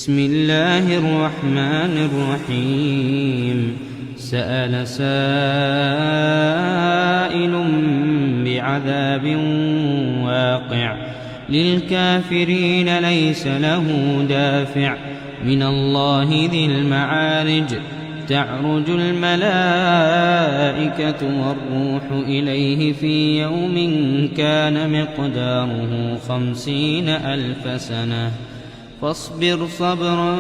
بسم الله الرحمن الرحيم سأل سائل بعذاب واقع للكافرين ليس له دافع من الله ذي المعارج تعرج الملائكة والروح إليه في يوم كان مقداره 50,000 سنة فاصبر صبرا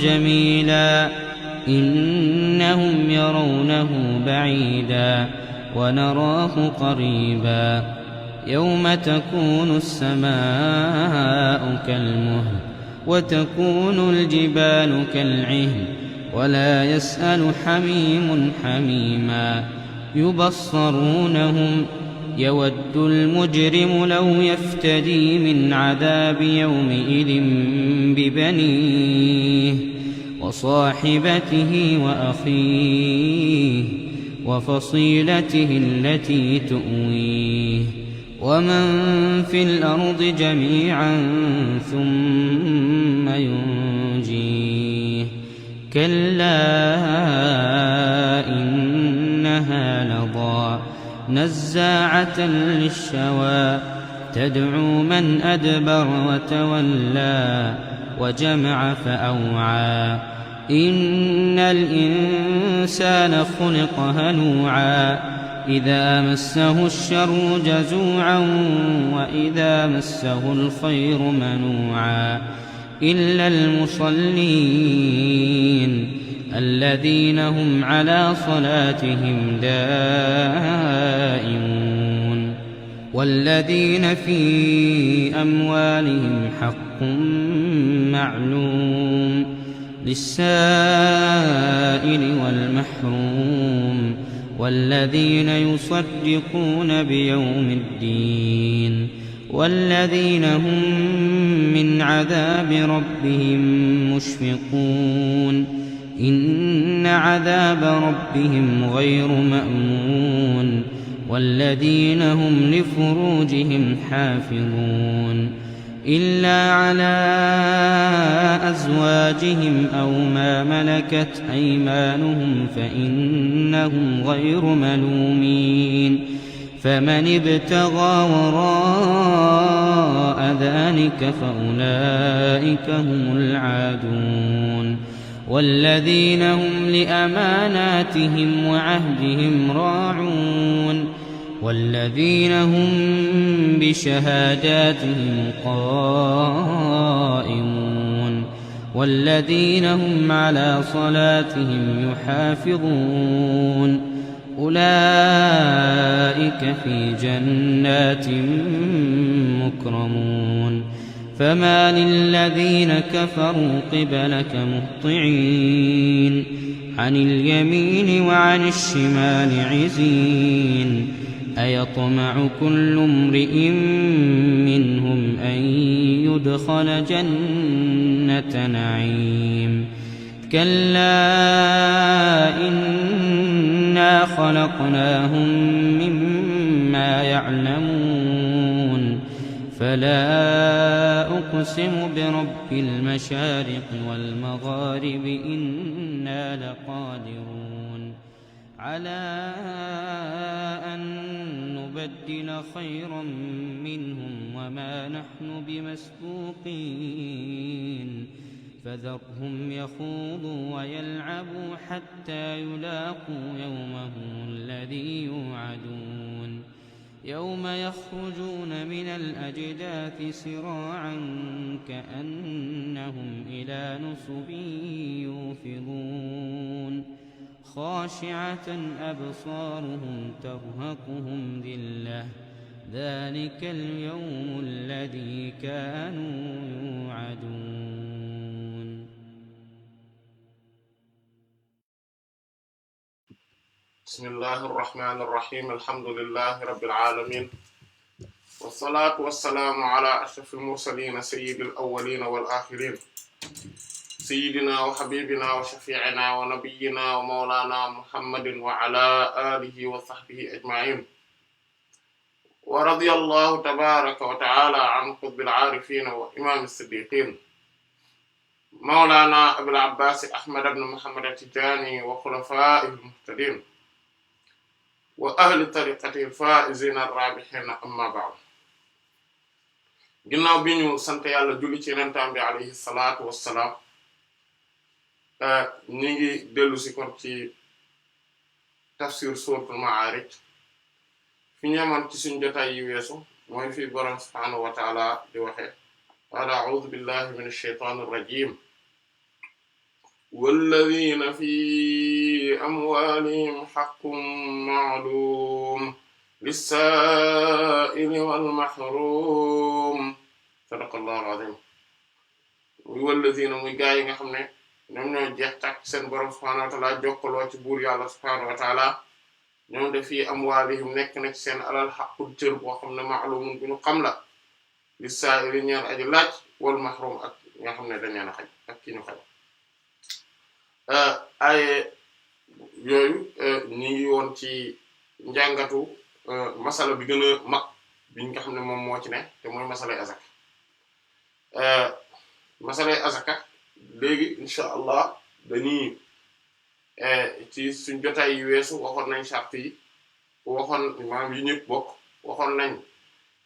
جميلا إنهم يرونه بعيدا ونراه قريبا يوم تكون السماء كالمهل وتكون الجبال كالعهن ولا يسأل حميم حميما يبصرونهم يود المجرم لو يفتدي من عذاب يومئذ ببنيه وصاحبته وأخيه وفصيلته التي تؤويه ومن في الأرض جميعا ثم ينجيه كلا إنها لظى نزاعة للشوى تدعو من أدبر وتولى وجمع فأوعى إن الإنسان خلق هلوعا إذا مسه الشر جزوعا وإذا مسه الخير منوعا إلا المصلين الذين هم على صلاتهم دائمون والذين في أموالهم حق معلوم للسائل والمحروم والذين يصدقون بيوم الدين والذين هم من عذاب ربهم مشفقون إن عذاب ربهم غير مأمون والذين هم لفروجهم حافظون إلا على أزواجهم أو ما ملكت أيمانهم فإنهم غير ملومين فمن ابتغى وراء ذلك فأولئك هم العادون والذين هم لأماناتهم وعهدهم راعون والذين هم بشهاداتهم قائمون والذين هم على صلاتهم يحافظون أولئك في جنات مكرمون فما للذين كفروا قبلك مهطعين عن اليمين وعن الشمال عزين أيطمع كل امرئ منهم أن يدخل جنة نعيم كلا إنا خلقناهم مما يعلمون فلا أقسم برب المشارق والمغارب إنا لقادرون على أن نبدل خيرا منهم وما نحن بمسبوقين فذرهم يخوضوا ويلعبوا حتى يلاقوا يومهم الذي يوعدون يوم يخرجون من الأجداث سراعا كأنهم إلى نصب يوفضون خاشعة أبصارهم ترهقهم ذلة ذلك اليوم الذي كانوا يوعدون. بسم الله الرحمن الرحيم الحمد لله رب العالمين والصلاة والسلام على أشرف المرسلين سيد الأولين والآخرين سيدنا وحبيبنا وشفيعنا ونبينا ومولانا محمد وعلى آله وصحبه أجمعين ورضي الله تبارك وتعالى عن قطب العارفين وإمام الصديقين mawlana Abul Abbas Ahmad ibn Muhammad at-Tijani wa khulafaa'ihi al-muhtadin wa ahli tariqatihi al-faa'izina ar-rabihin amma ba'd. ginnaaw bi ñu sant yàlla julli ci yenentaan bi alayhi salaatu wassalaam ñi ngi dellu si kon ci tafsir suuratul Ma'aarij fi ñaman ci suñu jotaay yi weesu mooy fi borom subhaanahu wa ta'ala di waxe wala a'uudu billahi minash shaytaanir rajiim walladhiina fi amwaalihim haqqun ma'luum lis-saa'ili wal mahruum sadaqallahu al-'aziim muy walladhiina muy gaa yi nga xam ne ñoom ñoo jeex tàkk seen borom subhaanahu wa ta'ala jokkaloo ci buur yàlla subhaanahu wa ta'ala ñoom de fii amwaalihim nekk na ci seen alal haqqun cër boo xam ne ma'luum bu ñu xam la lis-saa'ili ñeel aji laaj wal mahruum ak nga xam ne dañ leen a xañ ak ki ñu xañ ay yooyu ñu ngi woon ci njàngatu masala bi gën a mag bi nga xam ne moom moo ci ne te mooy masalay azaka masalay azaka léegi incha allah dañuy ci suñ jotaay yi weesu waxoon nañ charte yi waxoon maanaam yi ñëpp bokk waxoon nañ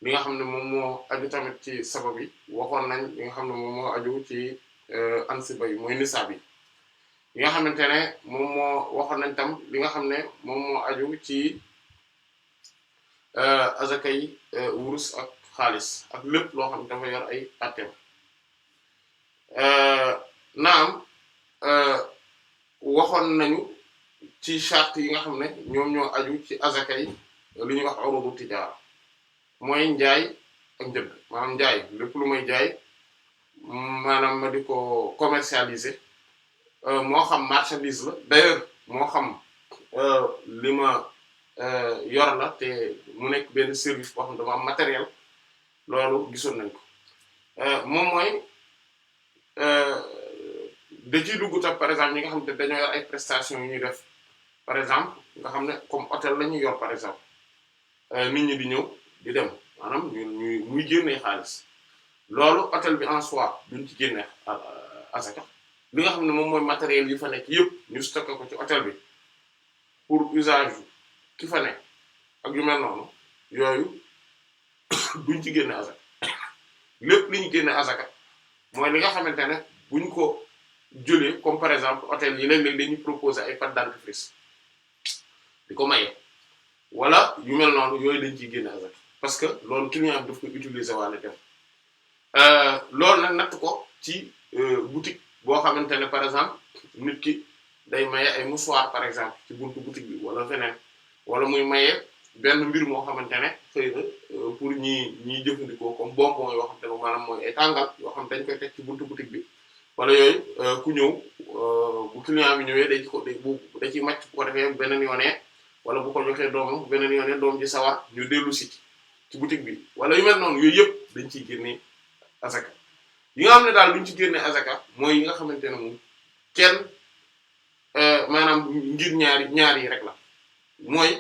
li nga xam ne moom moo aju tamit ci sabab yi waxoon nañ li nga xam ne moom moo aju ci ansiba yi mooy nisaab yi li nga xamante ne moom moo waxoon nañ tam li nga xam ne moom moo aju ci azaka yi wurus ak xaalis ak lépp loo xam ne dafa yor ay atteem naam waxoon nañu ci charte yi nga xam ne ñoom ñoo aju ci azaka yi li ñuy wax urudu tijaara mooy njaay ak njënd maanaam njaay lépp lu may jaay maanaam ma di ko commercialiser moo xam marchandise la d'ailleurs moo xam li ma yor la te mu nekk benn service boo xam dama am matériel loolu gisoon nañ ko moom mooy da ciy dugg tam par exemple ñi nga xam ne dañoo yor ay prestations yu ñuy def par exemple nga xam ne comme hôtel la ñuy yor par exemple nit ñi di ñëw di dem maanaam muy génnee xaalis loolu hôtel bi en soi duñ ci génnee asaka li nga xam ne moom mooy matériel yi fa nekk yëpp ñu stocké ko ci hôtel bi pour usage ki fa nekk ak yu mel noonu yooyu duñ ci génne asaka lépp li ñu génne asaka mooy li nga xamante ne buñ ko jëlee comme par exemple hôtel yi léeg-léeg dañuy proposer ay pâte dentifrice di ko maye wala yu mel noonu yooyu dañ ciy génne asaka parce que loolu client bi daf ko utiliser waale dem loolu nag natt ko ci boutique boo xamante ne par exemple nit ki day maye ay mouchoir par exemple ci buntu boutique bi wala feneen wala muy maye benn mbir moo xamante ne xëy na pour ñiy jëfandikoo comme bonbon yoo xamante ne maanaam mooy ay tàngal yoo xam dañ koy teg ci buntu boutique bi wala yooyu ku ñëw bu client bi ñëwee da ciy màcc bu ko defee beneen yoonee wala bu ko joxee doomam beneen yoonee doom ji sawar ñu dellu si ci boutique bi wala yu mel noonu yooyu yëpp dañ ciy génne asaka yi nga xam ne daal duñ ci génne azaka mooy yi nga xamante ne moom kenn maanaam ngir ñaar yi rek la mooy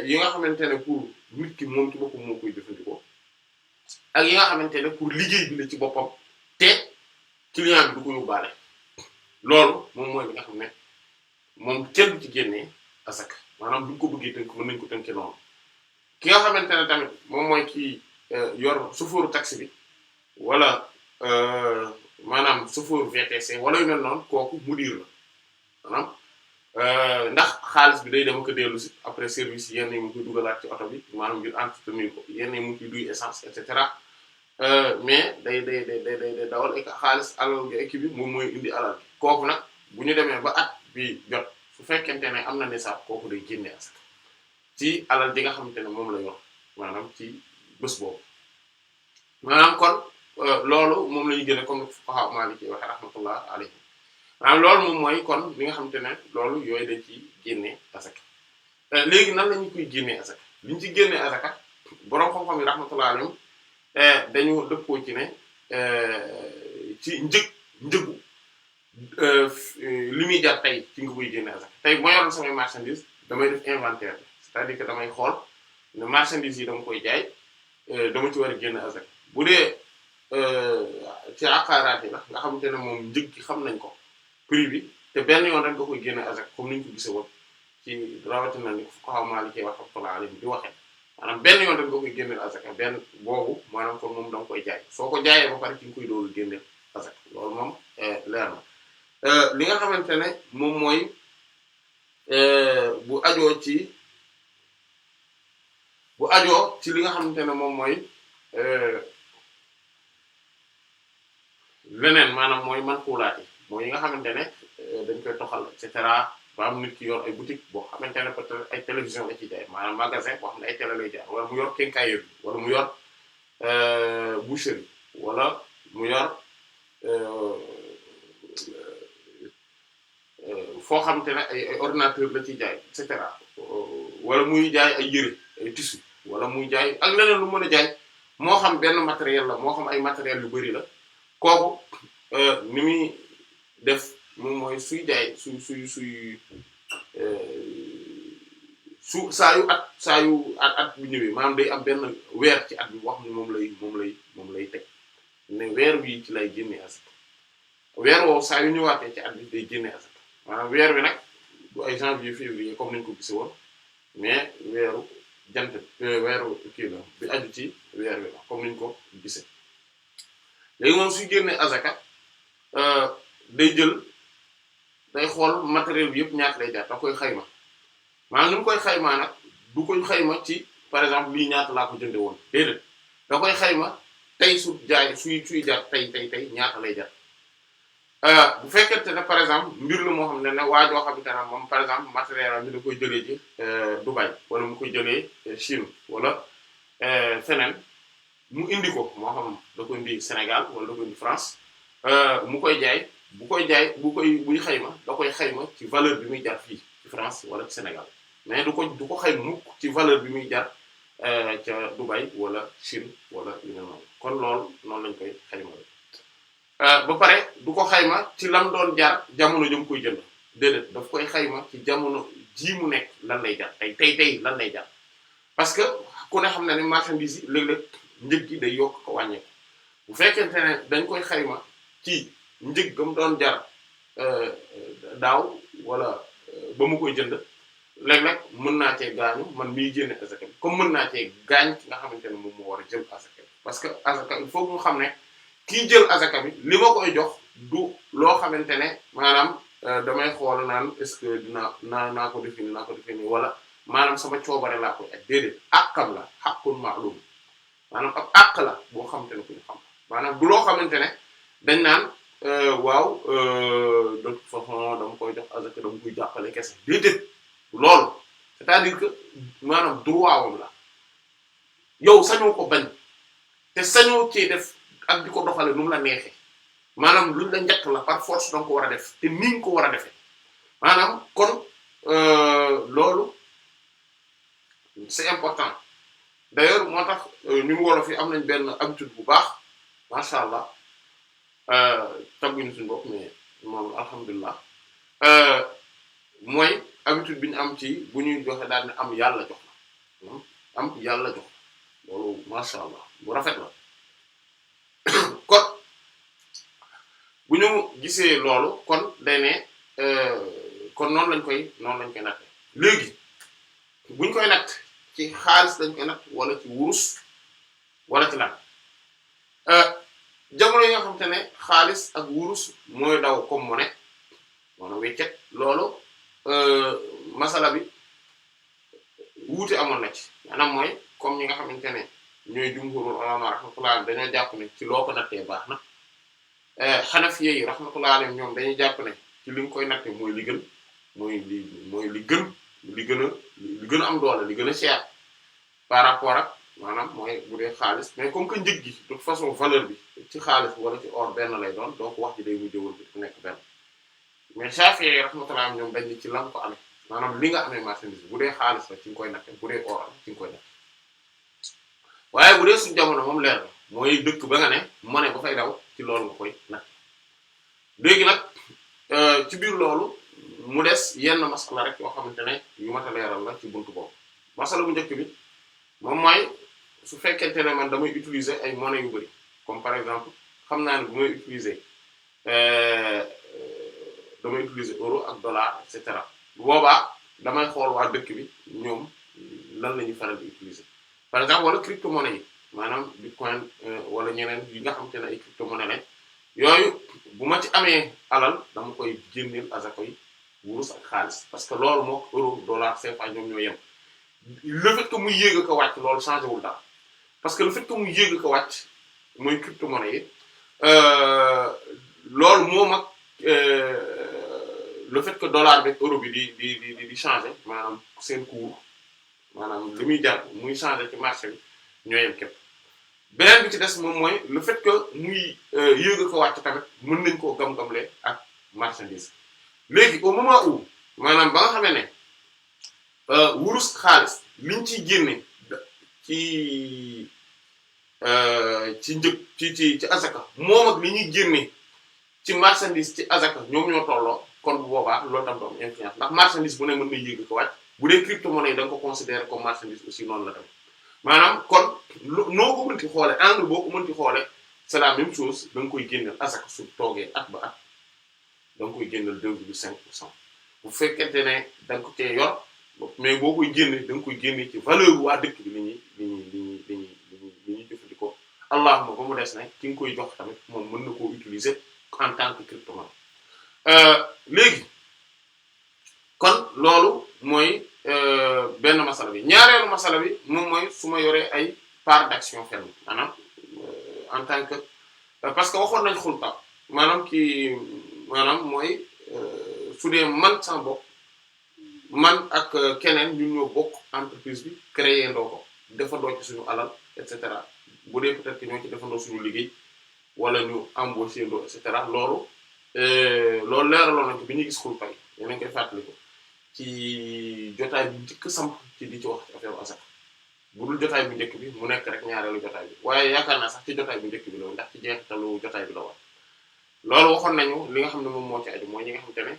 yi nga xamante ne pour nit ki moom ci boppam moo koy jëfandikoo ak yi nga xamante ne pour liggéey bi la ci boppam te client bi du ko yóbbaale loolu moom mooy li nga xam ne moom kenn du ci génnee azaka maanaam duñ ko bëggee tënk mën nañ ko tënkee noonu ki nga xamante ne tamit moom mooy kii yor chauffeur taxi bi wala maanaam chauffeur VTC wala yu mel noonu kooku mudir la maanaam ndax xaalis bi day dem ko dellu si après service yenn yi mu koy dugalaat ci oto bi maanaam ngir entretenir ko yenn yi mu ciy duy essence et cetera mais day dawal ek xaalis alal ga équipe bi moom mooy indi alal bi kooku nag bu ñu demee ba at bi jot su fekkente ne am na nisaab kooku day génne asaka ci alal ji nga xamante ne moom la yor maanaam ci bés boobu maanaam kon loolu moom la ñu gën a comme fuqaha maliki waxe rahmatullah alayhi maanaam loolu moom mooy kon li nga xamante ne loolu yooyu dañ ci génne asaka léegi nan la ñu koy génnee asaka li ñu ci génnee asaka boroom xam-xam yi rahmatullah alayhim dañu dëppoo ci ne ci njëgu li muy jar tey ci nga koy génne asaka tey bu ma yoroon samay marchandise damay def inventaire c'est-à-dire que damay xool ne marchandise yi dama koy jaay dama ci war a génne asaka bu dee ci aqaaraat yi la xamante ne moom njëg gi xam nañ ko prix bi te benn yoon rek nga koy génne azaka comme ni ñu ko gisee woon ci rawatina ni fuqaha Maliki wax rahmatullahi alayhim di waxee maanaam benn yoon rek nga koy génneel azaka benn boobu maanaam kon moom da nga koy jaay soo ko jaayee ba pare ci nga koy doolu génneel azaka loolu moom leer na li nga xamante ne moom mooy bu ajoo ci li nga xamante ne moom mooy leneen maanaam mooy mankuulaat yi mooy yi nga xamante ne dañ koy toxal et cetera ba am nit ki yor ay boutique boo xamante ne peut-être ay télévision la ci jaay maanaam magasin boo xam ne ay télé lay jaay wala mu yor quincaillerie wala mu yor boucherie wala mu yor foo xamante ne ay ordinateur la ciy jaay et cetera wala muy jaay ay yëre ay tissu wala muy jaay ak leneen lu mën a jaay moo xam benn matériel la moo xam ay matériel yu bari la kooku ni muy def moom mooy suy jaay su saa yu at bi ñëwee maanaam day am benn weer ci at bi wax ni moom lay teg ne weer wi ci lay génne asaka weer woowu saa yu ñëwaatee ci at bi day génne asaka maanaam weer wi nag du ay janvier février comme niñ ko gisee woon mais weeru jant weeru kii la bi aju ci weer wi la comme niñ ko gisee léegi moom suy génne azaka day xool matériel bi yëpp ñaata lay jar da koy xayma maanaam ni mu koy xaymaa nag du koy xayma ci par exemple lii ñaata laa ko jënde woon déedéet da koy xayma tey suy jar tey ñaata lay jar bu fekkente ne par exemple mbir la moo xam ne waajoo xamante ne moom par exemple matériel am bi da koy jëlee ci Dubaï wala mu koy jëlee Chine wala feneen mu indi ko moo xam da koy indi Sénégal wala da koy indi France mu koy jaay buy xayma da koy xayma ci valeur bi muy jar fii ci France wala ci Sénégal mais du ko xayma mukk ci valeur bi muy jar ca Dubaï wala Chine wala li nga noonu kon loolu noonu lañ koy xayma ba pare du ko xayma ci lam doon jar jamono jëm koy jënd déedéet daf koy xayma ci jamono ji mu nekk lan lay jar tey lan lay jar parce que ku ne xam na ne marchandise yi léeg-léeg njëg gi day yokk ko wàññeeku bu fekkente ne dañ koy xayma ci njëg gam doon jar daaw wala ba mu koy jënd léeg-léeg mën naa cee gaañu man miy génne azaka bi comme mën naa cee gaañ ci nga xamante ne moom moo war a jël azaka bi parce que azaka il faut mu xam ne kii jël azaka bi li ma koy jox du loo xamante ne maanaam damay xool naan est-ce que naa ko définir wala maanaam sama coobare laa koy ak déedéet àqam la haqqun ma'lum maanaam ab àq la boo xamante ne ku ñu xam maanaam du loo xamante ne dañ naan waaw de toute façon dama koy jox azaka dama koy jàppale kese déedéet loolu c'est-à-dire que maanaam droit wam la yow sañoo ko bañ te sañoo cee def ak di ko doxale nu mu la neexee maanaam luñ la njëkk la par force danga ko war a def te ni nga ko war a defee maanaam kon loolu c'est important d'ailleurs moo tax ñu wolof yi am nañ benn habitude bu baax macha allah tagguñu suñu bopp mais moom alhamdulilah mooy habitude bi ñu am ci bu ñuy joxe daal ne am yàlla jox la am yàlla jox la loolu macha allah bu rafet la kon bu ñu gisee loolu kon day ne kon noonu lañ koy natt léegi buñ koy natt ci xaalis lañ koy natt wala ci wurus wala ci lan jamono yi nga xamante ne xaalis ak wurus mooy daw comme monnaie maanaam weccet loolu masala bi wuute amoon na ci maanaam mooy comme ñi nga xamante ne ñooy jumhurul ulama rahmatullah dañoo jàpp ne ci loo ko nattee baax na Hanafiya yi rahmatullah alayhim ñoom dañuy jàpp ne ci li nga koy nattee mooy li gën li gën a am doole li gën a cher par rapport ak maanaam mooy bu dee xaalis mais comme que njëg gi de toute façon valeur bi ci xaalis wala ci or benn lay doon donc wax ji day mujj wër bi nekk benn mais Shafi'i yi rahmatullah ñoom dañ ni ci lan ko amee maanaam li nga amee marchandise bu dee xaalis la ci nga koy natte bu dee or la ci nga koy natte waaye bu dee suñu jamono moom leer na mooy dëkk ba nga ne monnaie ba fay daw ci loolu nga koy natt léegi nag ci biir loolu mu des yenn masala rek yoo xamante ne yu mat a leeral la ci buntu boobu masala bu njëkk bi moom mooy su fekkente ne man damay utiliser ay monnaie yu bari comme par exemple xam naa ne bu may utiliser euh, damay utiliser euro ak dollar et cetera bu boobaa damay xool waa dëkk bi ñoom lan la ñuy faral di utiliser par exemple wala crypto-monnaie yi maanaam bitcoin wala ñeneen yi nga xamante ne ay crypto-monnaie lañ yooyu bu ma ci amee alal dama koy génneel azaka yi wurus ak xaalis parce que loolu moo euro dollar CFA ñoom ñoo yem le fait que muy yéeg ak a wàcc loolu changé wul dara parce que le fait que muy yéeg ak a wàcc mooy crypto-monnaie yi loolu moom ak le fait que dollar bi euro bi di changer maanaam seen cours maanaam li muy jar muy changer ci marché bi ñoo yem képp beneen bi ci des moom mooy le fait que muy yéeg ko wàcc tamit mën nañ koo gam-gamle ak marchandise léegi au moment où maanaam ba nga xamee ne wurus xaalis liñ ciy génne ci njëg ci azaka moom ak li ñuy génne ci marchandise ci azaka ñoom ñoo tolloo kon bu boobaa loolu tam doom influence ndax marchandise bu ne mën na yéeg ko wàcc bu dee crypto-monnaie yi da nga ko considérer comme marchandise aussi noonu la tamit maanaam kon noo ko mënti xoole angle boo ko mënti xoole c'est la même chose da nga koy génneel azaka su toogee at ba at da nga koy génneel 2,5% bu fekkente ne da nga ko cee yor mais boo koy génne da nga koy génne ci valeur waa dëkk bi li ñuy jëfandikoo allahuma ba mu des ne ki nga koy jox tamit moom mën na koo utiliser en tant que crypto-monnaie léegi kon loolu mooy benn masala bi ñaareelu masala bi moom mooy su ma yoree ay part d'action fenn maanaam en tant que parce que waxoon nañ xulta maanaam maanaam mooy su dee man sama bopp man ak keneen ñun ñoo bokk entreprise bi créer ndoo ko defandoo ci suñu alal et cetera bu dee peut-être que ñoo ci defandoo suñu liggéey wala ñu embaucher ndoo et cetera loolu leeraloon nañ ko bi ñuy gis xulta yi yéen koy fàttali ko ci jotaay bi njëkk samp ci di ci wax ci affaire asaka bu dul jotaay bu njëkk bi mu nekk rek ñaareelu jotaay bi waaye yaakaar naa sax ci jotaay bu njëkk bi la ndax ci jeexitalu jotaay bi la war loolu waxoon nañu li nga xam ne moom moo ci aju mooy ñi nga xamante ne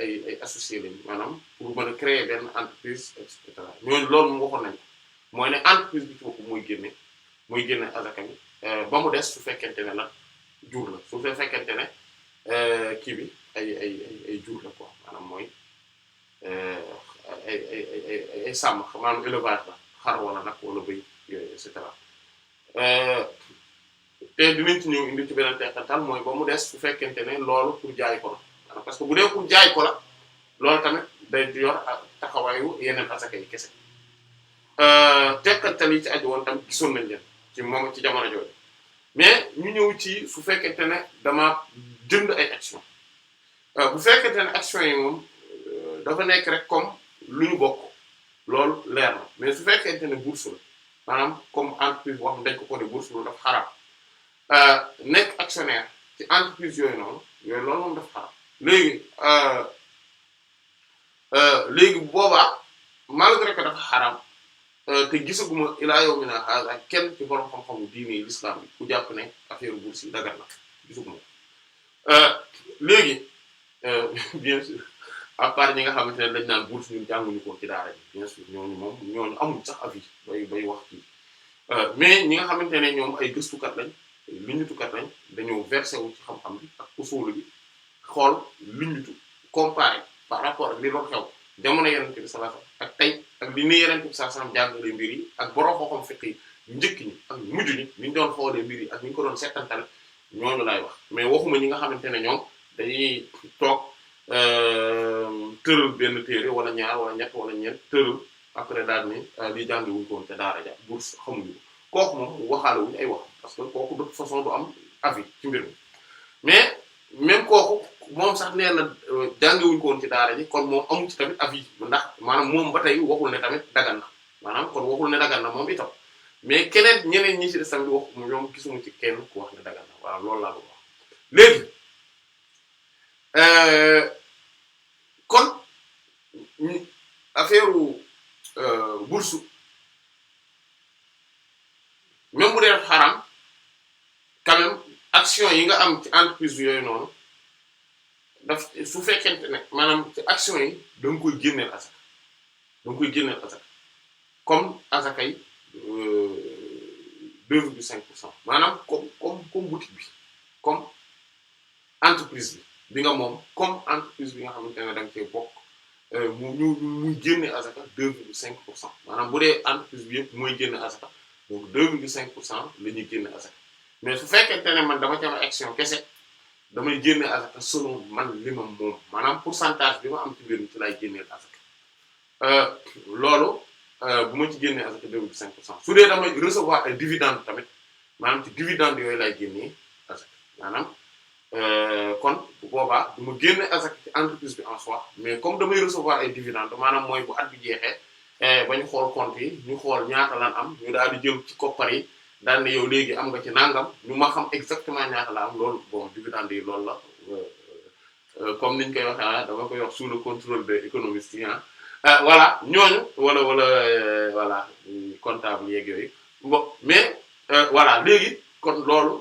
ay associé lañu maanaam pour mën a créer benn entreprise et cetera ñooñu loolu moom waxoon nañu mooy ne entreprise bi ci bopp mooy génne azaka bi ba mu des su fekkente ne la jur la su fekkente ne kii bi ay jur la quoi maanaam mooy ay sàmm maanaam élevage la xar wala nag wala bëy yooyu et cetera te dinañ ci ñëw indi ci beneen teqantal mooy ba mu des su fekkente ne loolu pour jaay ko la parce que bu dee pour jaay ko la loolu tamit day yor taxawaayu yeneen asaka yi kese teqantal yi ci aju woon tamit gisoon nañ leen ci moom ci jamono jooju mais ñu ñëw ci su fekkente ne dama jënd ay action bu fekkente ne action yi moom dafa nekk rek comme lu ñu bokk loolu leer na mais su fekkente ne bourse la maanaam comme entreprise boo xam dañ ko ne bourse loolu dafa xaraam nekk actionnaire ci entreprise yooyu noonu yooyu loolu moom dafa xaraam léegi boobaa malgré que dafa xaraam te gisaguma ilaa yawmina haaza kenn ci borom xam-xamu diine l'islam bi ku jàpp ne affaire bourse yi dagar na gisaguma léegi bien sûr à part ñi nga xamante ne dañ naan bourse ñun jànguñu ko ci daara ji bien sûr ñooñu amul sax avis bay wax ci mais ñi nga xamante ne ñoom ay gëstukat lañ luñutukat lañ dañoo versé wu ci xam-xam bi ak usul bi xool luñutu comparé par rapport ak li doon xew jamono Yonent bi sallallahu alayhi wasallam ak tey ak li ne Yonent bi sallallahu alayhi wasallam jàngale mbir yi ak borom xam-xam fiqh yi njëkk ñi ak mujj ñi ñu doon xoolee mbir yi ak ñu ko doon seetantal ñooñu laay wax mais waxuma ñi nga xamante ne ñoom dañuy toog tëral benn téere wala ñaar wala ñett wala ñeent tëral après daal ni li jàngi wuñ ko woon te daara ja bourse xamuñu ko kooku moom waxaale wuñu ay wax parce que kooku de toute façon du am avis ci mbir mi mais même kooku moom sax nee na jàngi wuñ ko woon ci daara ji kon moom amu ci tamit avis ndax maanaam moom ba tey waxul ne tamit dagan na maanaam kon waxul ne dagan na moom itam mais ñeneen ñi ci des tamit wax ñoom gisuma ci kenn ku wax ne dagan na waaw loolu laa bëgg wax léegi kon affaire bourse même bu dee xaram quand même action yi nga am ci entreprise yooyu noonu daf su fekkente ne maanaam ci action yi da nga koy génneel asaka comme asaka yi 2,5% maanaam comme boutique bi comme entreprise bi nga moom comme entreprise bi nga xamante ne da nga cee bokk muy génne asaka 2,5% maanaam bu dee entreprise bi yëpp mooy génne asaka donc 2,5% la ñuy génne asaka mais su fekkente ne man dama ci am action kese damay génne asaka selon man li ma moom maanaam pourcentage bi ma am ci mbir mi ci lay génneel asaka loolu bu ma ci génnee asaka 2,5% su dee damay recevoir ay dividendes tamit maanaam ci dividendes yooyu lay génnee asaka maanaam kon bu boobaa du ma génne asaka ci entreprise bi en soi mais comme damay recevoir ay dividendes maanaam mooy bu at bi jeexee ba ñu xool compte yi ñu xool ñaata lan am ñu daal di jël ci koppar yi daal ne yow léegi am nga ci nangam ñu ma xam exactement ñaata la am loolu bon dividendes yi loolu la comme niñ koy waxee dama koy wax sous le contrôle des économistes yi voilà ñooñu wala voilà comptable yeeg yooyu bon mais voilà léegi kon loolu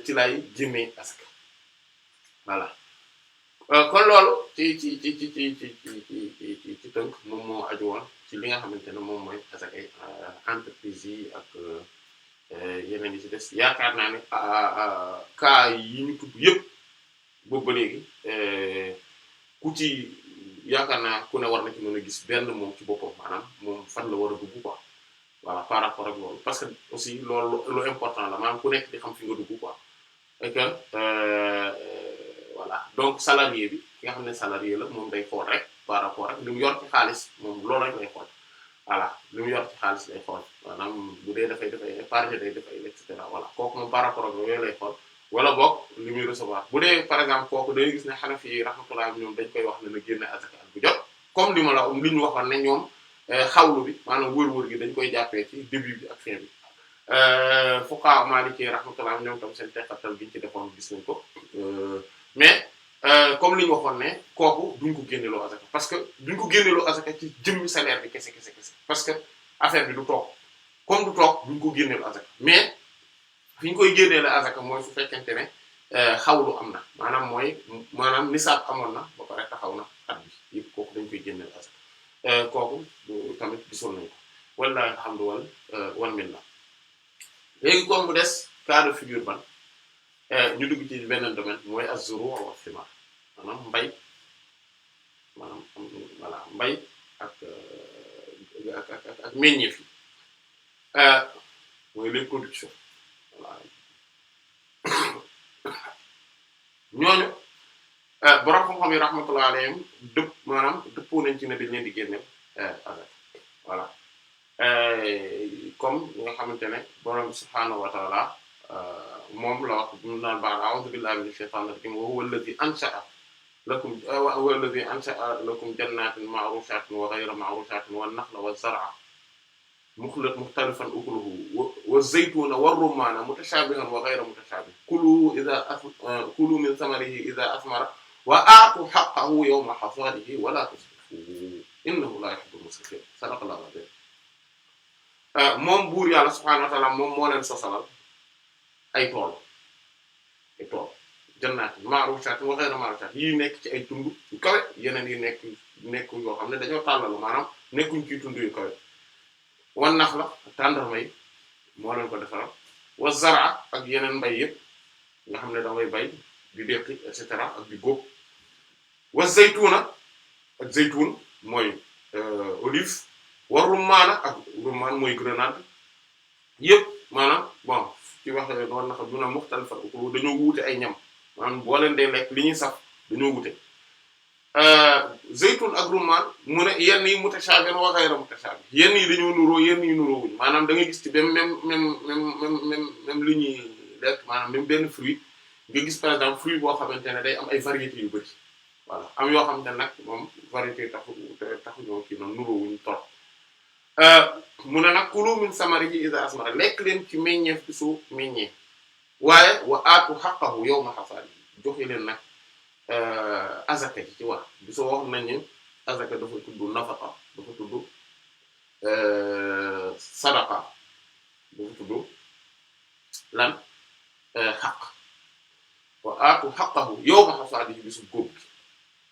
ci lay génnee asaka voilà kon loolu ci tënk moom moo aju woon ci li nga xamante ne moom mooy asakay entreprise yi ak yeneen yi ci des yaakaar naa ne cas yi ñu tudd yëpp boobu ba léegi ku ci yaakaar naa ku ne war na ci mën a gis benn moom ci boppam maanaam moom fan la war a dugg quoi voilà par rapport ak loolu parce que aussi loolu lu important la maanaam ku nekk di xam fi nga dugg quoi et que voilà donc salarié bi ki nga xam ne salarié la moom day xool rek par rapport ak li mu yor ci xaalis moom loolu rek lay xool voilà li mu yor ci xaalis lay xool maanaam bu dee dafay épargne day dafay et cetera voilà kooku moom par rapport ak yooyu lay xool wala boog li muy recevoir bu dee par exemple kooku day gis ne Hanafi rahmatullah ñoom dañ koy wax ne na génne azaka bu jot comme li ma la li ñu waxoon ne ñoom xawlu bi maanaam wër-wër gi dañ koy jàppee ci début bi ak fin bi fuqaha Maliki rahmatullah ñoom tam seen teqatal bi ñu ci defoon gis nañ ko mais comme li ñu waxoon ne kooku duñ ko génneloo azaka parce que duñ ko génneloo azaka ci jëmmi salaire bi kese parce que affaire bi du toog comme du toog duñ ko génneloo azaka mais fi ñu koy génnee la azaka mooy su fekkente ne xawlu am na maanaam nisaab amoon na ba pare taxaw na at bi yëpp kooku dañ koy génneel azaka kooku tamit gisoon nañu ko wallahi alhamdu wal minna léegi kon mu des cas de figure ban ñu dugg ci beneen domaine mooy az-zuru' wa thimar maanaam mbay maanaam voilà mbay ak meññeef yi mooy les productions voilà ñooñu borom xam-xam yi rahmatullah alayhim dëppoo nañ ci ne dañ leen di génneel azaka voilà comme nga xamante ne borom subhaanahu wa ta'ala moom la wax bu ñu naan baax a'uuzu billahi minash shaytaanir rajiim wa huwa alladhi ansha'a lakum jannatin ma'ruushatin wa ghayra ma'ruushatin wan nakhla waz zar'a mukhtalifan ukuluhu waz-zaytuna war-rummaana mutashaabihan wa ghayra mutashaabihin kulu min thamarihi idha athmara wa aatu haqqahu yawma hasaadihi wa la tusrifu innahu la yuhibbul musrifin sadaqallahu al-azim moom buur yàlla subhaanahu wa ta'ala moom moo leen sosalal ay tool jannaatin ma'ruushatin wa ghayra ma'ruushatin yi nekk ci ay tund yu kawe yeneen yi nekk yoo xam ne dañoo tàllalu maanaam nekkuñ ci tund yu kawe wan naxla tàndarma yi moo leen ko defaral wa zara ak yeneen mbay yëpp nga xam ne da ngay bay di deqi et cetera ak di góob wa zaytuna ak zaytun mooy olive wa rummaana ak rummaan mooy grenade yëpp maanaam bon ci wax wan naxla duna muxtalifan ukulu dañoo wuute ay ñam maanaam boo leen dee lekk li ñuy saf dañoo wuute zaytun ak rummaan mu ne yenn yi mutashaabih wa ghayra mutashaabih yenn yi dañoo nuroo yenn yi nuroo wuñ maanaam da ngay gis ci même li ñuy lekk maanaam même benn fruit nga gis par exemple fruit boo xamante ne day am ay variétés yu bari voilà am yoo xamante ne nag moom variété taxu ñoo kii noonu nuroo wuñ trop mu ne nag kulu min samarihi idha asmara lekk leen ci meññeef bi su meññee waaye wa aatu haqqahu yawma hasaadihi joxe leen nag azaka ci wax bi soo wax nañu azaka dafa tudd nafaqa dafa tudd sadaqa dafa tudd lan xaq wa aatu haqqahu yawma hasaadihi bi su góob gi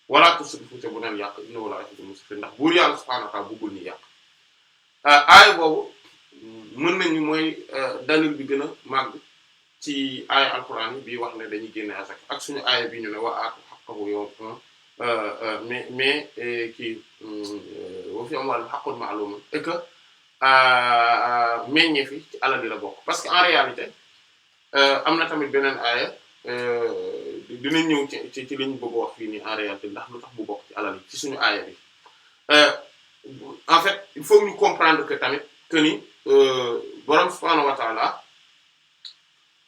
wala tusrifu te bu neen yàq innahu laa yuhibbul musrifin ndax buur yàlla subhaanahu wa ta'aala bëggul ñu yàq aaya boobu mën nañu mooy dalil bi gën a màgg ci aaya alquran yi bii wax ne dañuy génne azaka ak suñu aaya bi ñu ne wa aatu haqqahu yow mais kii wa fi amwaalihim haqqun ma'luum et que meññeef yi ci alal yi la bokk parce que en réalité am na tamit beneen aaya dinañ ñëw ci liñ bëgg wax fii nii en réalité ndax lu tax bu bokk ci alal yi ci suñu aaya bi en fait il faut ñu comprendre que tamit que ni borom subhaanahu wa ta'ala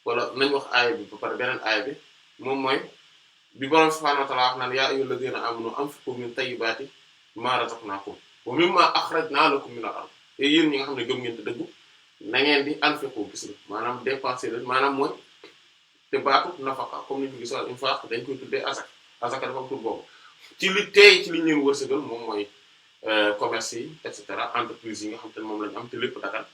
wala nañ wax aaya bi ba pare beneen aaya bi moom mooy bi borom subhaanahu wa ta'ala wax naan yaa ayyuhal ladhiina aamanu anfiqu min tayyibaati maa razaqnaakum wa mimmaa akhrajnaa lakum minal ard te yéen ñi nga xam ne gëm ngeen te dëggu na ngeen di anfiqu gis nga maanaam dépenser leen maanaam mooy te baatu nafaqa comme ni ñu gis wàllu infaq dañ koy tuddee azaka azaka dafa am tur boobu ci li tey ci li ñu leen wërsëgal moom mooy commerce yi et cetera entreprise yi nga xam te ne moom lañu am te lépp dagal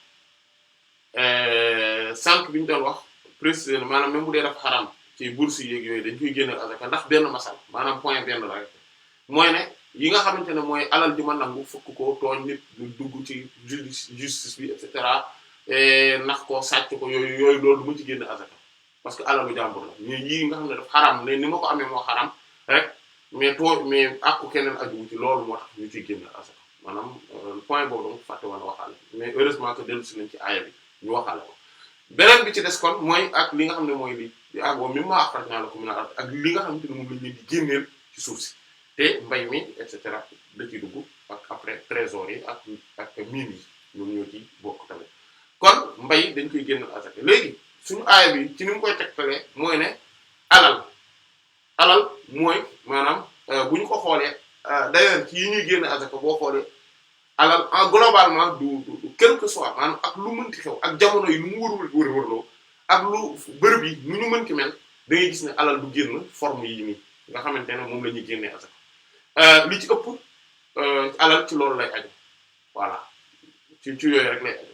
sànq bi ñu doon wax précisément maanaam même bu dee dafa xaraam ci bourse yi yooyu dañ koy génneel azaka ndax benn masal maanaam point benn la rek mooy ne yi nga xamante ne mooy alal ji ma nangu fukk ko tooñ nit du dugg ci justice bi et cetera nax ko sàcc ko yooyu loolu du ma ci génn azaka parce que alalu jàmbur la mais yii nga xam ne dafa xaraam ne ni ma ko amee moo xaraam rek mais àqu keneen aju ci loolu moo tax ñu ciy génn azaka maanaam point boobu dama ko fàtte woon a waxaale mais heureusement que dellu si nañ ci aaya bi ñu waxaale ko beneen bi ci des kon mooy ak li nga xam ne mooy li ak boobu mimmaa akhrajnaa lakum minal ard ak li nga xamante ne moom lañ leen di génneel ci suuf si te mbay mi et cetera da ciy dugg ak après trésor yi ak mine yi ñoom ñoo ci bokk tamit kon mbay dañ koy génneel azaka léegi suñu aaya bi ci ni mu koy tegtalee mooy ne alal mooy maanaam bu ñu ko xoolee d'ailleurs ci yi ñuy génne azaka boo xoolee alal globalement du quel que soit maanaam ak lu mënti xew ak jamono yi lu mu wërloo ak lu bërëb yi nu ñu mënti mel da ngay gis ne alal du génn forme yi nii nga xamante ne moom la ñuy génnee azaka li ci ëpp alal ci loolu lay aju voilà ci yooyu rek lay aju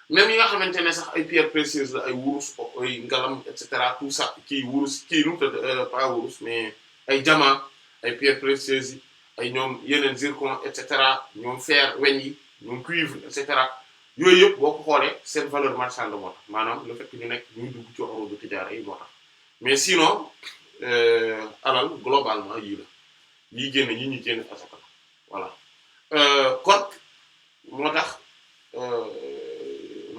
même yi nga xamante ne sax ay pierres précieuses la ay wurus ay ngalam et cetera tout ça kii wurus kii nu mu tudd pas wurus mais ay diamant ay pierres précieuses yi ay ñoom yeneen zircon et cetera ñoom fer weñ yi ñoom cuivre et cetera yooyu yëpp boo ko xoolee seen valeur marchande moo tax maanaam le fait que ñu nekk ñuy dugg ci urudu tijaara yi moo tax mais sinon alal globalement yii la yii génn yi ñu génn asaka voilà kon moo tax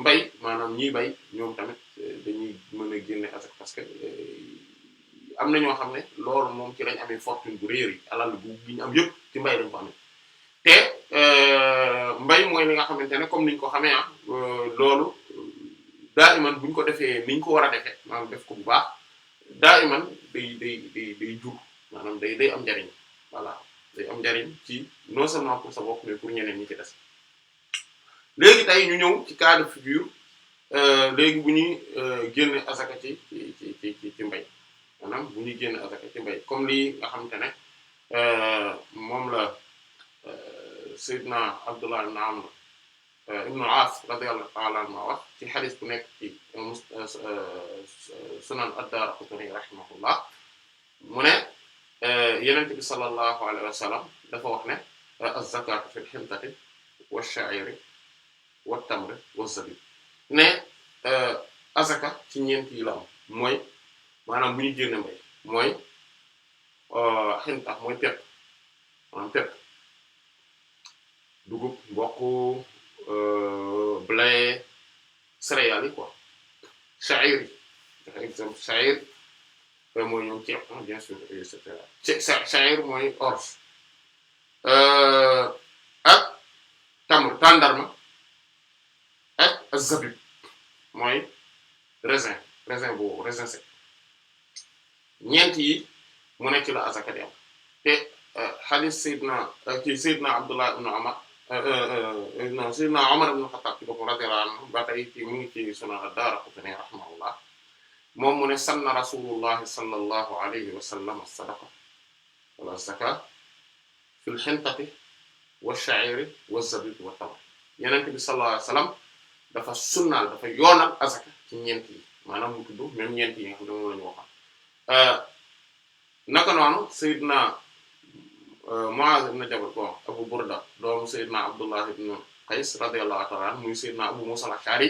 mbay maanaam ñiy bay ñoom tamit dañuy mën a génne asaka parce que am na ñoo xam ne loolu moom ci lañ amee fortune bu réer yi alal bu ñu am yëpp ci mbay lañ ko amee te mbay mooy li nga xamante ne comme niñ ko xamee loolu daa iman buñ ko defee niñ ko war a defee maanaam def ko bu baax daa iman day jur maanaam day am njariñ voilà day am njariñ ci non seulement pour sa bopp mais pour ñeneen ñi ci des léegi tey ñu ñëw ci cas de figure léegi bu ñuy génne asaka ci mbay maanaam bu ñuy génne asaka ci mbay comme lii nga xamante ne moom la Seydina Abdullah ibn Amr ibn al-As radiyallahu ta'ala anhu wax ci hadith bu nekk ci Sunan ad-Daraqutni rahimahullah mu ne Yonent bi sallallahu alayhi wa sallam dafa wax ne az-zakatu fil hintati wash-sha'iri wat-tamri waz-zabib ne azaka ci ñeent yi la am mooy maanaam bu ñu génne mbay mooy xinta mooy pepp maanaam pepp dugub mboq blé céréales yi quoi sha'ir yi par exemple sha'ir mooy ñoom ceeb bien sûr et cetera sha'ir mooy orge ak tàndarma ak zabib mooy raisin sec ñeent yi mu nekk la azaka di am te hadith Seydina Abdullah ibn Umar non Seydina Umar ibn Khattab ci boppam radiyallahu anhu ba tey ci mu ngi ci Sunan ad-Daraqutni rahimahullah moom mu ne sanna Rasulullah sallallahu alayhi wa sallam as-sadaqa wala zaka fil hintati wash-sha'iri waz-zabib wat-tamr Yonent bi sallallahu alayhi wa sallam dafa sunnaal dafa yoonal azaka ci ñeent yi maanaam mu tudd même ñeent yi nga xam ne moom la ñu waxoon naka noonu Seydina Muaz ibn Jabal bon Abu Burda doomu Seydina Abdullah ibn Qays radiyallahu ta'ala anhu muy Seydina Abu Musa al-Ash'ari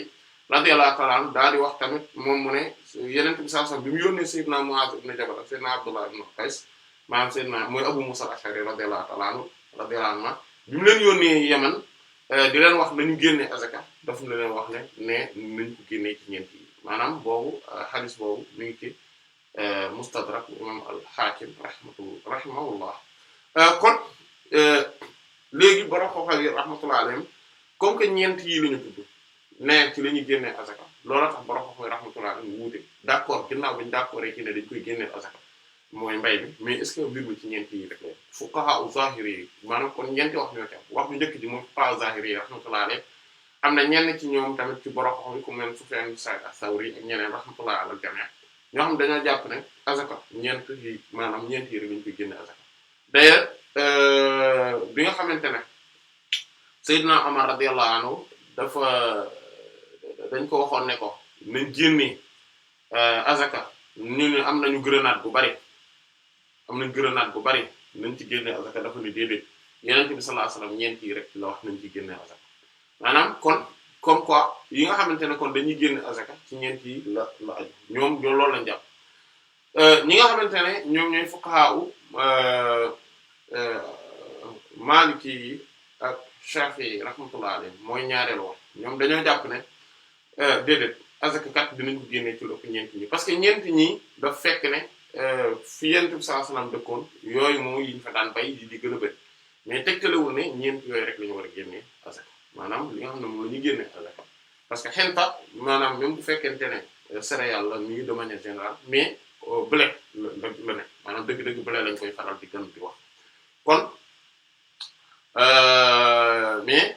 radiyallahu ta'ala anhu daal di wax tamit moom mu ne Yonent bi sallallahu alayhi wasallam bi mu yónnee Sayyidina Mu'adh ibn Jabal ak Sayyidina Abdullah ibn Qays maanaam Sayyidina mooy Abu Musa al-Ash'ari radiyallahu ta'ala anhu radiyallahu anhu bi mu leen yónnee Yaman di leen wax nañu génne azaka daf na leen wax ne nañ ko génnee ci ñeent yi maanaam boobu hadith boobu mi ngi ci Mustadrak imam al-Hakim rahimahullah kon léegi borom xoxal yi rahmatullah alayhim comme que ñeent yi la ñu tudd ne ci la ñuy génnee azaka loolu tax borom xoxal yi rahmatullah alayhim wuute d'accord ginnaaw bañu d'accord ci ne dañ koy génneel azaka mooy mbay bi mais est-ce que mbir mi ci ñeent yi rek la fuqaha u zahiri yi maanaam kon ñeenti wax ñoo ci am wax bu njëkk ji mooy fuqaha zahiri yi rahmatullah alayhim am na ñenn ci ñoom tamit ci borom xoxal yi ku mel Sufyan as-Sawri ak ñeneen rahmatullah ala al-jami' ñoo xam dañoo jàpp ne azaka ñeent yi maanaam ñeent yi rek lañu koy génne azaka d'ailleurs bi nga xamante ne Seydina Omar radiyallahu anhu dañ ko waxoon ne ko nañ génne azaka ñu ne am nañu grenade bu bari nañ ci génne azaka dafa ne déedéet Yonent bi sallallahu alayhi wasallam ñeent yi rek la wax nañ ci génne azaka maanaam kon comme quoi yi nga xamante ne kon dañuy génne azaka ci ñeent yi la aju ñoom loolu lañ jàpp ñi nga xamante ne ñoom ñooy fuqaha Maliki yi ak Shafi'i rahmatullahi alayhim mooy ñaareelu wax ñoom dañoo jàpp ne déedéet azaka kat dinañ ko génnee ci lu ëpp ñeent ñi parce que ñeent ñi daf fekk ne fi Yonent bi sallallahu alayhi wasallam dëkkoon yooyu moom yi ñu fa daan bay di gën a bëri mais tegtalewul ne ñeent yooyu rek la ñu war a génnee azaka maanaam li nga xam ne moom la ñu génnee azaka parce que xenta maanaam même bu fekkente ne céréale la nii de manière générale mais blé la ne maanaam dëgg-dëgg blé lañ koy faral di gën di wax kon mais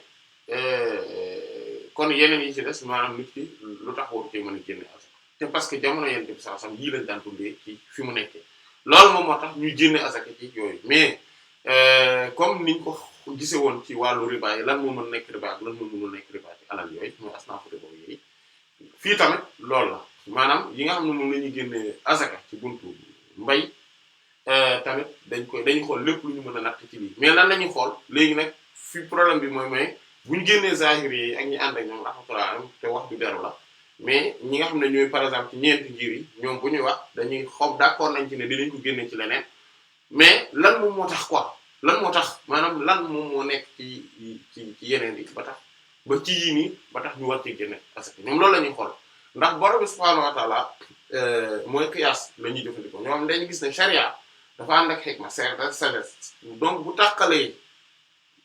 kon yeneen yi ci des maanaam nit ki lu tax waru koy mën a génne azaka te parce que jamono Yonent bi sallallahu alayhi wasallam yii lañ daan dundee ci fi mu nekkee loolu moom moo tax ñuy génne azaka ci yooyu mais comme niñ ko gisee woon ci wàllu riba yi lan moo mën nekk riba ak lan moo mënul nekk riba ci alal yooyu mooy asnaafu riba yooyu fii tamit loolu la maanaam yi nga xam ne moom la ñuy génnee azaka ci buntu mbay tamit dañuy xool lépp lu ñu mën a natt ci lii mais lan la ñuy xool léegi nag fi problème bi mooy bu ñu génnee zahiri yi ak ñi ànd ak ñoom rahmatullah te wax du deru la mais ñi nga xam ne ñooy par exemple ci ñeenti ngir yi ñoom bu ñuy wax dañuy xob d'accord nañ ci ne dinañ ko génnee ci leneen mais lan moom moo tax quoi lan moo tax maanaam lan moom moo nekk ci yeneen yi ba tax ba ci yii nii ba tax ñu war ci génne parce que ñoom loolu la ñuy xool ndax borom bi subhaanahu wa ta'ala mooy qiyaas la ñuy jëfandikoo ñoom dañu gis ne charia dafa ànd ak hikma sagesse donc bu tàqalee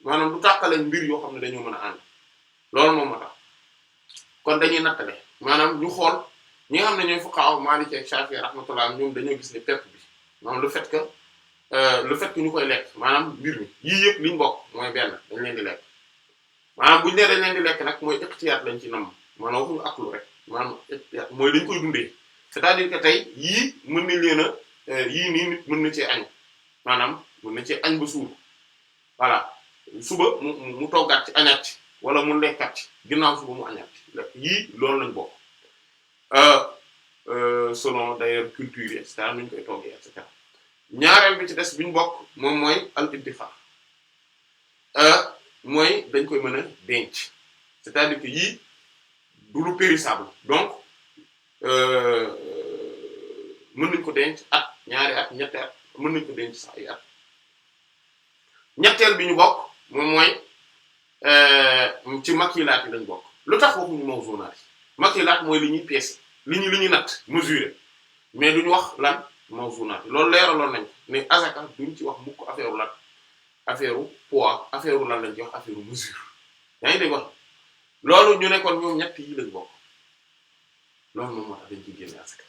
maanaam bu tàqalee mbir yoo xam ne dañoo mën a ànd loolu moom moo tax kon dañuy nattale maanaam ñu xool ñi nga xam ne ñooy fuqaha Maliki ak Shafi'i rahmatullah ñoom dañoo gis ne pepp bi maanaam le fait que ñu koy lekk maanaam mbir mi yii yëpp liñ bokk mooy benn dañ leen di lekk maanaam buñu nee dañ leen di lekk nag mooy iqtiyaat lañ ci nam maanaam waxuñu aklu rek maanaam iqtiyaat mooy dañ koy dundee c'est-à-dire que tey yii mën nañ leen a yii nii nit mën na cee añ maanaam mën na cee añ ba suur voilà suba mu toggaat ci añaat ci wala mu lekkat ci ginnaaw suba mu añaat ci lekk yii loolu lañ bokk selon d'ailleurs culture yi et cetera nuñ koy toggee et cetera ñaareel bi ci des bi ñu bokk moom mooy al-iddikhar mooy dañ koy mën a denc c'est-à-dire que yii du lu périssable donc mën nañ ko denc at ñaari at ñetti at mën nañ ko denc sax ay at ñetteel bi ñu bokk moom mooy ci makilaat yi lañ bokk lu tax waxuñu mawzunaat yi makilaat mooy li ñuy peese li ñuy natt mesurer mais duñu wax lan mawzunaat yi loolu leeraloon nañ ne azaka duñ ci wax mukk affaire lan affaire poids affaire lan lañ ci wax affaire mesure yaa ngi dégg wax loolu ñu nekkoon ñoom ñett yi lañ bokk loolu moom moo tax dañ ciy génne azaka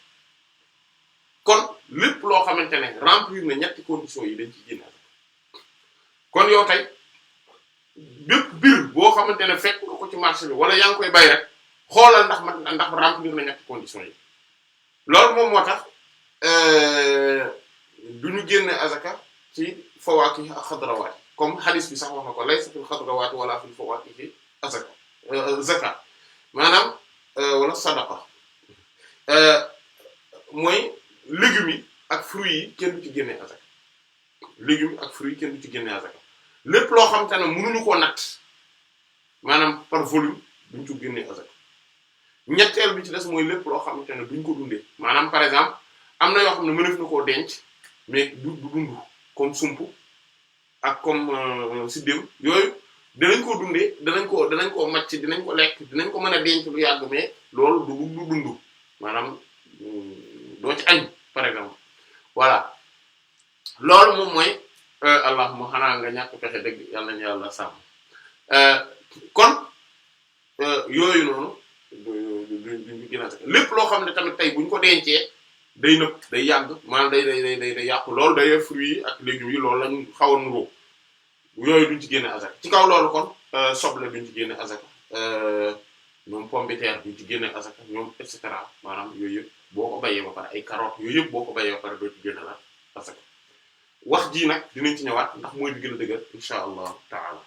kon lépp loo xamante ne remplir na ñetti conditions yi dañ ciy génne azaka kon yow tey bépp mbir boo xamante ne fekk nga ko ci marché bi wala yaa ngi koy bay rek xoolal ndax remplir na ñetti conditions yi loolu moom moo tax du ñu génne azaka ci fawaakih ak xadrawaat comme hadith bi sax wax na ko laysa fil xadrawaat wala fil fawaakih azaka zakat maanaam wala sadaqa mooy légumes yi ak fruits yi kenn du ci génne azaka légumes ak fruits yi kenn du ci génne azaka lépp loo xamante ne mënuñu koo natt maanaam par volume duñ ci génne azaka ñetteel bi ci des mooy lépp loo xamante ne duñ ko dundee maanaam par exemple am na yoo xam ne mëneef na koo denc mais du dund comme sump ak comme siddéem yooyu dinañ ko dundee danañ koo macc dinañ ko lekk dinañ ko mën a denc lu yàgg mais loolu du dund maanaam doo ci añ par exemple voilà loolu moom mooy allahumma xanaa nga ñàkk pexe dëgg yàlla nañu yàlla sàmm kon yooyu noonu du gën a lépp loo xam ne tamit tey buñ ko dencee day nëb day yàgg maanaam day yàqu loolu day fruits ak légumes yi loolu lañu xaw a nuroo yooyu duñ ci génne azaka ci kaw loolu kon soble duñ ci génne azaka ñoom pomme de terre duñ ci génne azaka ñoom et cetera maanaam yooyu yëpp boo ko bayee ba pare ay carottes yooyu yëpp boo ko bayee ba pare doo ci génne la azaka wax ji nag dinañ ci ñëwaat ndax mooy bi gën a dëgër insha allahu taala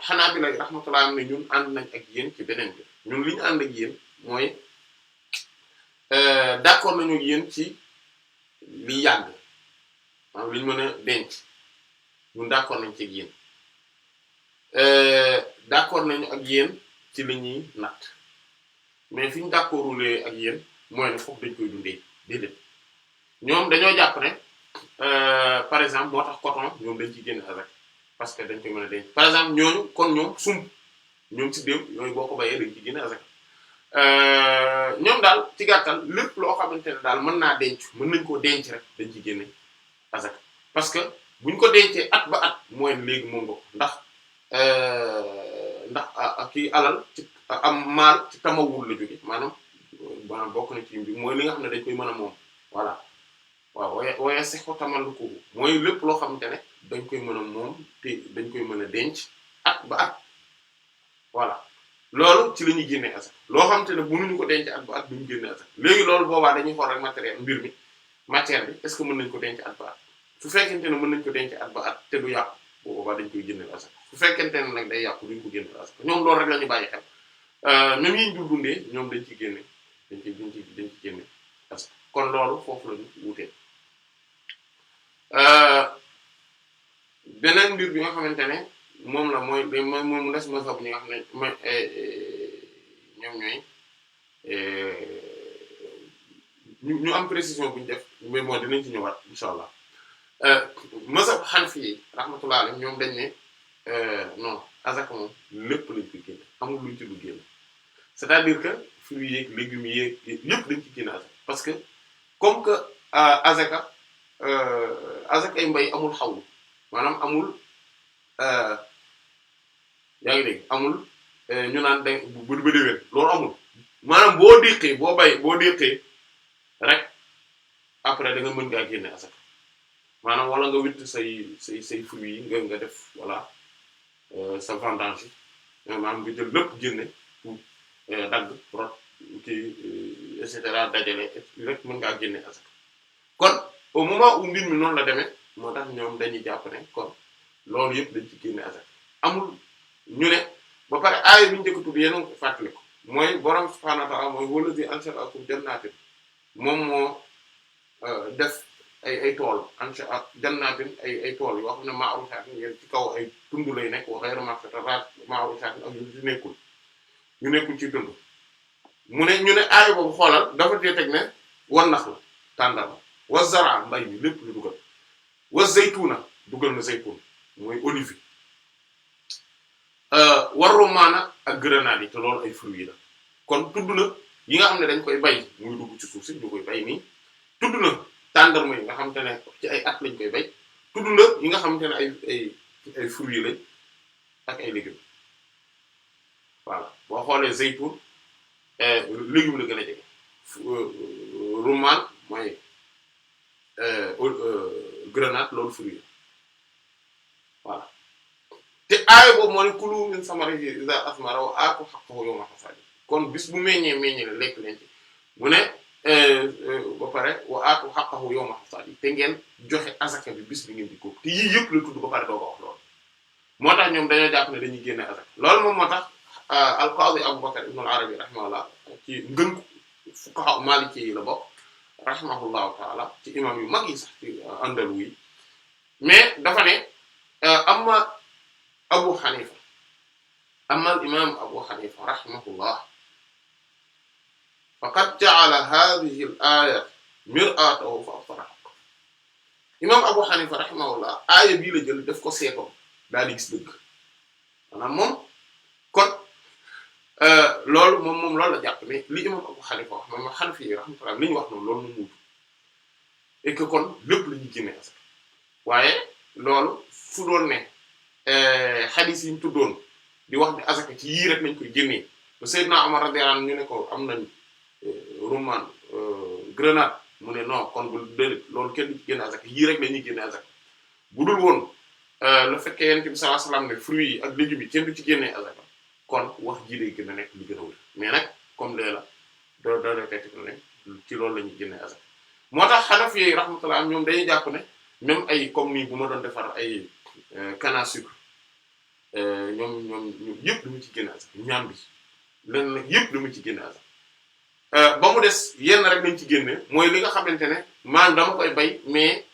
xanaa bi lay rahmatullah am ne ñun ànd nañ ak yéen ci beneen bi ñun li ñu ànd ak yéen mooy d'accord nañu ak yéen ci li yàgg maanaam li ñu mën a denc ñun d'accord nañ ci ak yéen d'accord nañu ak yéen ci li ñuy natt mais fi ñu d'accordulee ak yéen mooy ne foofu dañ koy dundee déedéet ñoom dañoo jàpp ne par exemple moo tax coton ñoom dañ ciy génn avec parce que dañ koy mën a denc par exemple ñooñu kon ñoom sump ñoom ci déew yooyu boo ko bayee dañ ciy génn avec ñoom daal ci gàttal lépp loo xamante ne daal mën naa denc mën nañ koo denc rek dañ ciy génne azak parce que buñ ko dencee at ba at mooy léegi moom nga ko ndax kii alal ci am maal ci tamawul la jóge maanaam bokk na ci bi mooy li nga xam ne dañ koy mën a moom voilà waaw waaye sax ko tamanduko mooy lépp loo xamante ne dañ koy mën a moom te dañ koy mën a denc at ba at voilà loolu ci la ñuy génnee asaka loo xamante ne mënuñu ko denc at ba at duñu génne asaka léegi loolu boobaa dañuy xool rek mbir mi matière bi est-ce que mën nañ ko denc at ba at su fekkente ne mën nañ ko denc at ba at te du yàqu boobaa dañ koy génneel asaka su fekkente ne nag day yàqu duñ ko génneel asaka ñoom loolu rek la ñu bàyyi xel même yi ñu dul dundee ñoom dañ ciy génne dañ ci génne asaka kon loolu foofu la ñu wutee beneen mbir bi nga xamante ne moom la mooy moom des mazhab ñi nga xam ne mooy ñoom ñooy ñu am précision bu ñu def mais moo dinañ ci ñëwaat insha allah mazhab Hanafi yi rahmatullah alayhim ñoom dañ ne non azaka moom lépp lañ koy génne amul luñ ci du génne c'est-à-dire que fruits yeeg légumes yeeg yëpp dañ ci génne azaka parce que comme que azaka ay mbay amul xawlu maanaam amul yaa ngi dégg amul ñu naan da bu déwén loolu amul maanaam boo déqee rek après da nga mën ngaa génne asaka maanaam wala nga witt say fruits yi nga def voilà sa vendange yi maanaam nga jël lépp génne pour dagg rot kii et cetera dajale rek mën ngaa génne asaka kon au moment où mbir mi noonu la demee moo tax ñoom dañuy jàpp ne kon loolu yëpp dañ ci génne asaka amul ñu ne ba pare aaya bi ñu njëkk a tudd yéen a ngi fàttali ko mooy borom subhaanahu wa ta'aala mooy wallazi ansha'akum jannaatin moom moo def ay tool ansha'a jannaatin ay tool yoo xam ne ma'ruushaatin yéen ci kaw ay tund lay nekk wa ghayra ma'ruushaatin ak yu nekkul ci tund mu ne ñu ne aaya boobu xoolal dafa tee teg ne wan nax la tàndarma wa zara mbay mi lépp lu dugal wa zaytuna dugal na zaytun mooy olive war rummaana ak grenade yi te loolu ay fruits la kon tudd na yi nga xam ne dañ koy bay muy dugg ci suuf si ñu koy bay nii tudd na tàndarma yi nga xamante ne ci ay at lañ koy bay tudd na yi nga xamante ne ay fruits lañ ak ay légumes voilà boo xoolee zaytun légume la gën a jege rummaan mooy grenade loolu fruit voilà te aaya boobu moo ne kulu min samarihi iza asmara wa aatu haqqahu yawma hasadi kon bis bu meññee la lekk leen ci mu ne ba pare wa aatu haqqahu yawma hasadi te ngeen joxe azaka bi bis bi ngeen di ko te yii yëpp la tudd ba pare doo ko wax loolu moo tax ñoom dañoo jàpp ne dañuy génne azaka loolu moom moo tax al-Qadi Abu Bakr ibn al-Arabi rahimahullah ci ngënku fuqaha maliki yi la bokk rahimahullahu taala ci imam yu mag yi sax ci andalu yi mais dafa ne amma al imam Abu Hanifa rahimahullah faqad ja'ala hadhihi al-aya mir'atahu fa absaraha imam Abu Hanifa rahimahullah aaya bii la jël def ko seetoon daal di gis dëgg maanaam moom kon loolu moom loolu la jàpp ne li imam Abu Hanifa wax moom Hanafi yi rahmatullah li ñu wax noonu loolu moom muutu et que kon lépp la ñuy génne asaka waaye loolu fu doon ne hadith yi ñu tuddoon di wax ne asaka ci yii rek lañ koy génnee ba Seydina Umar radiyallahu anhu ñu ne ko am nañ rumman grenade mu ne non kon bu déedéet loolu kenn du ci génne asaka yii rek la ñuy génne asaka bu dul woon le fait que Yonent bi sallallahu alayhi wasallam ne fruits yi ak légumes yi kenn du ci génnee asaka kon wax ji day gën a nekk li gën a wër mais nag comme lee la doo répété ne ci loolu la ñuy génnee asaka moo tax Hanafi yi rahmatullah ñoom dañuy jàpp ne même ay comme nii bu ma doon defar ay canne à sucre ñoom yëpp dama ci génne asaka ñaam bi lenn nag yëpp dama ci génne asaka ba mu des yenn rek lañ ci génne mooy li nga xamante ne maanaam dama koy bay mais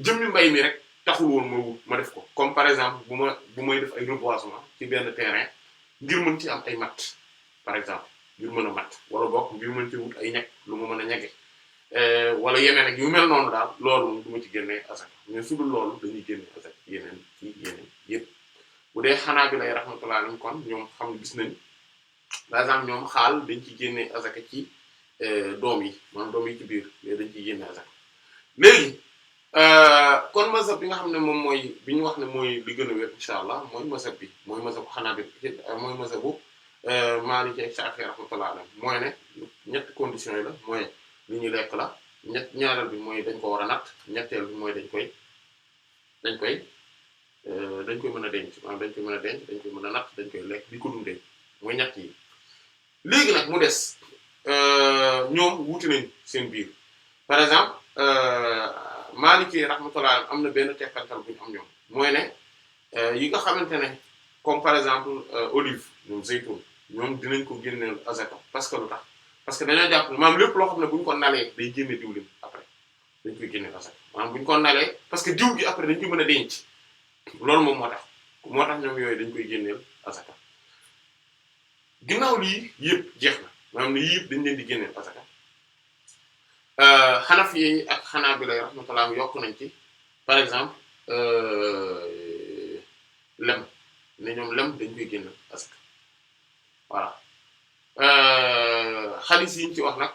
jëmmi mbay mi rek taxul woon ma def ko comme par exemple bu may def ay reboisement ci benn terrain ngir mën ci am ay matt par exemple ngir mën a matt wala boog ngir mën ci wut ay ñeg lu ma mën a ñege wala yeneen ak yu mel noonu daal loolu moom du ma ci génnee asaka mais su dul loolu dañuy génne asaka yeneen yëpp bu dee xanaa bi lay rahmatullah alayhi kon ñoom xam gis nañ par exemple ñoom xaal dañ ci génne asaka ci doom yi maanaam doom yi ci biir mais dañ ciy génne asaka léegi kon mazhab bi nga xam ne moom mooy bi ñu wax ne mooy li gën a wér insha allah mooy mazhab bi mooy mazhab xanaa bi mooy mazhabu Maliki ak Shafi'i rahmatullah alayhi mooy ne ñetti conditions yi la mooy li ñuy lekk la ñaareel bi mooy dañ ko war a natt ñetteel bi mooy dañ koy mën a denc maanaam dañ koy mën a denc dañ koy mën a natt dañ koy lekk di ko dundee mooy ñett yi léegi nag mu des ñoom wuti nañ seen biir par exemple Maliki rahmatullah am na benn tekkantal bu ñu am ñoom mooy ne yi nga xamante ne comme par exemple olive ñoom zeytun ñoom dinañ ko génneel azaka parce que lu tax parce que dañoo jàpp maanaam lépp loo xam ne bu ñu ko nalee day génne diwlin après dañ koy génneel azaka maanaam bu ñu ko nalee parce que diw gi après dañ koy mën a denc loolu moom moo tax ñoom yooyu dañ koy génneel azaka ginnaaw lii yëpp jeex na maanaam ne yii yëpp dañ leen di génneel azaka Hanafi yi ak Hanabila rahmatullah yokk nañ ci par exemple lem ne ñoom lem dañ koy génneel azaka voilà xaalis yi ñu ci wax nag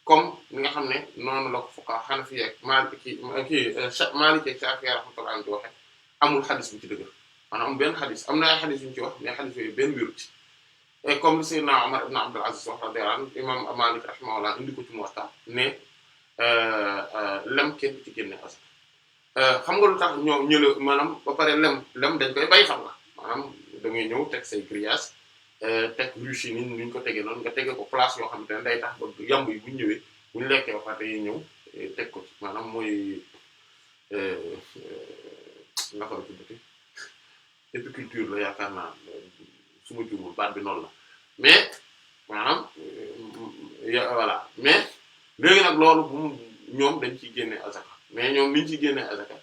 comme ni nga xam ne noonu la ko fuqaha Hanafi ak Maliki ak Shafi'i rahmatullah di waxe amul xadis bu ci dëgër maanaam amul benn xadis am na ay xadis yu ñu ci wax mais xadis yooyu benn wéru ci et comme li Seydina Umar ibn Abdul Aziz wax radiyallahu anhu imam Malik rahimahullah indi ko ci Muwatta ne lem kenn ci génne asaka xam nga lu tax ñoom ñële maanaam ba pare lem dañ koy bay xam nga maanaam da ngay ñëw teg say grillage teg ruche yi ni ñu ko tegee noonu nga tege ko place yoo xamante ne day tax ba yamb yi bu ñu ñëwee bu ñu lekkee ba pare dañuy ñëw teg ko ci maanaam mooy naka la tuddati épiculture la yaakaar naa su ma jumul baat bi noonu la mais maanaam voilà mais léegi nag loolu bu ñoom dañ ciy génne azaka mais ñoom liñ ciy génne azaka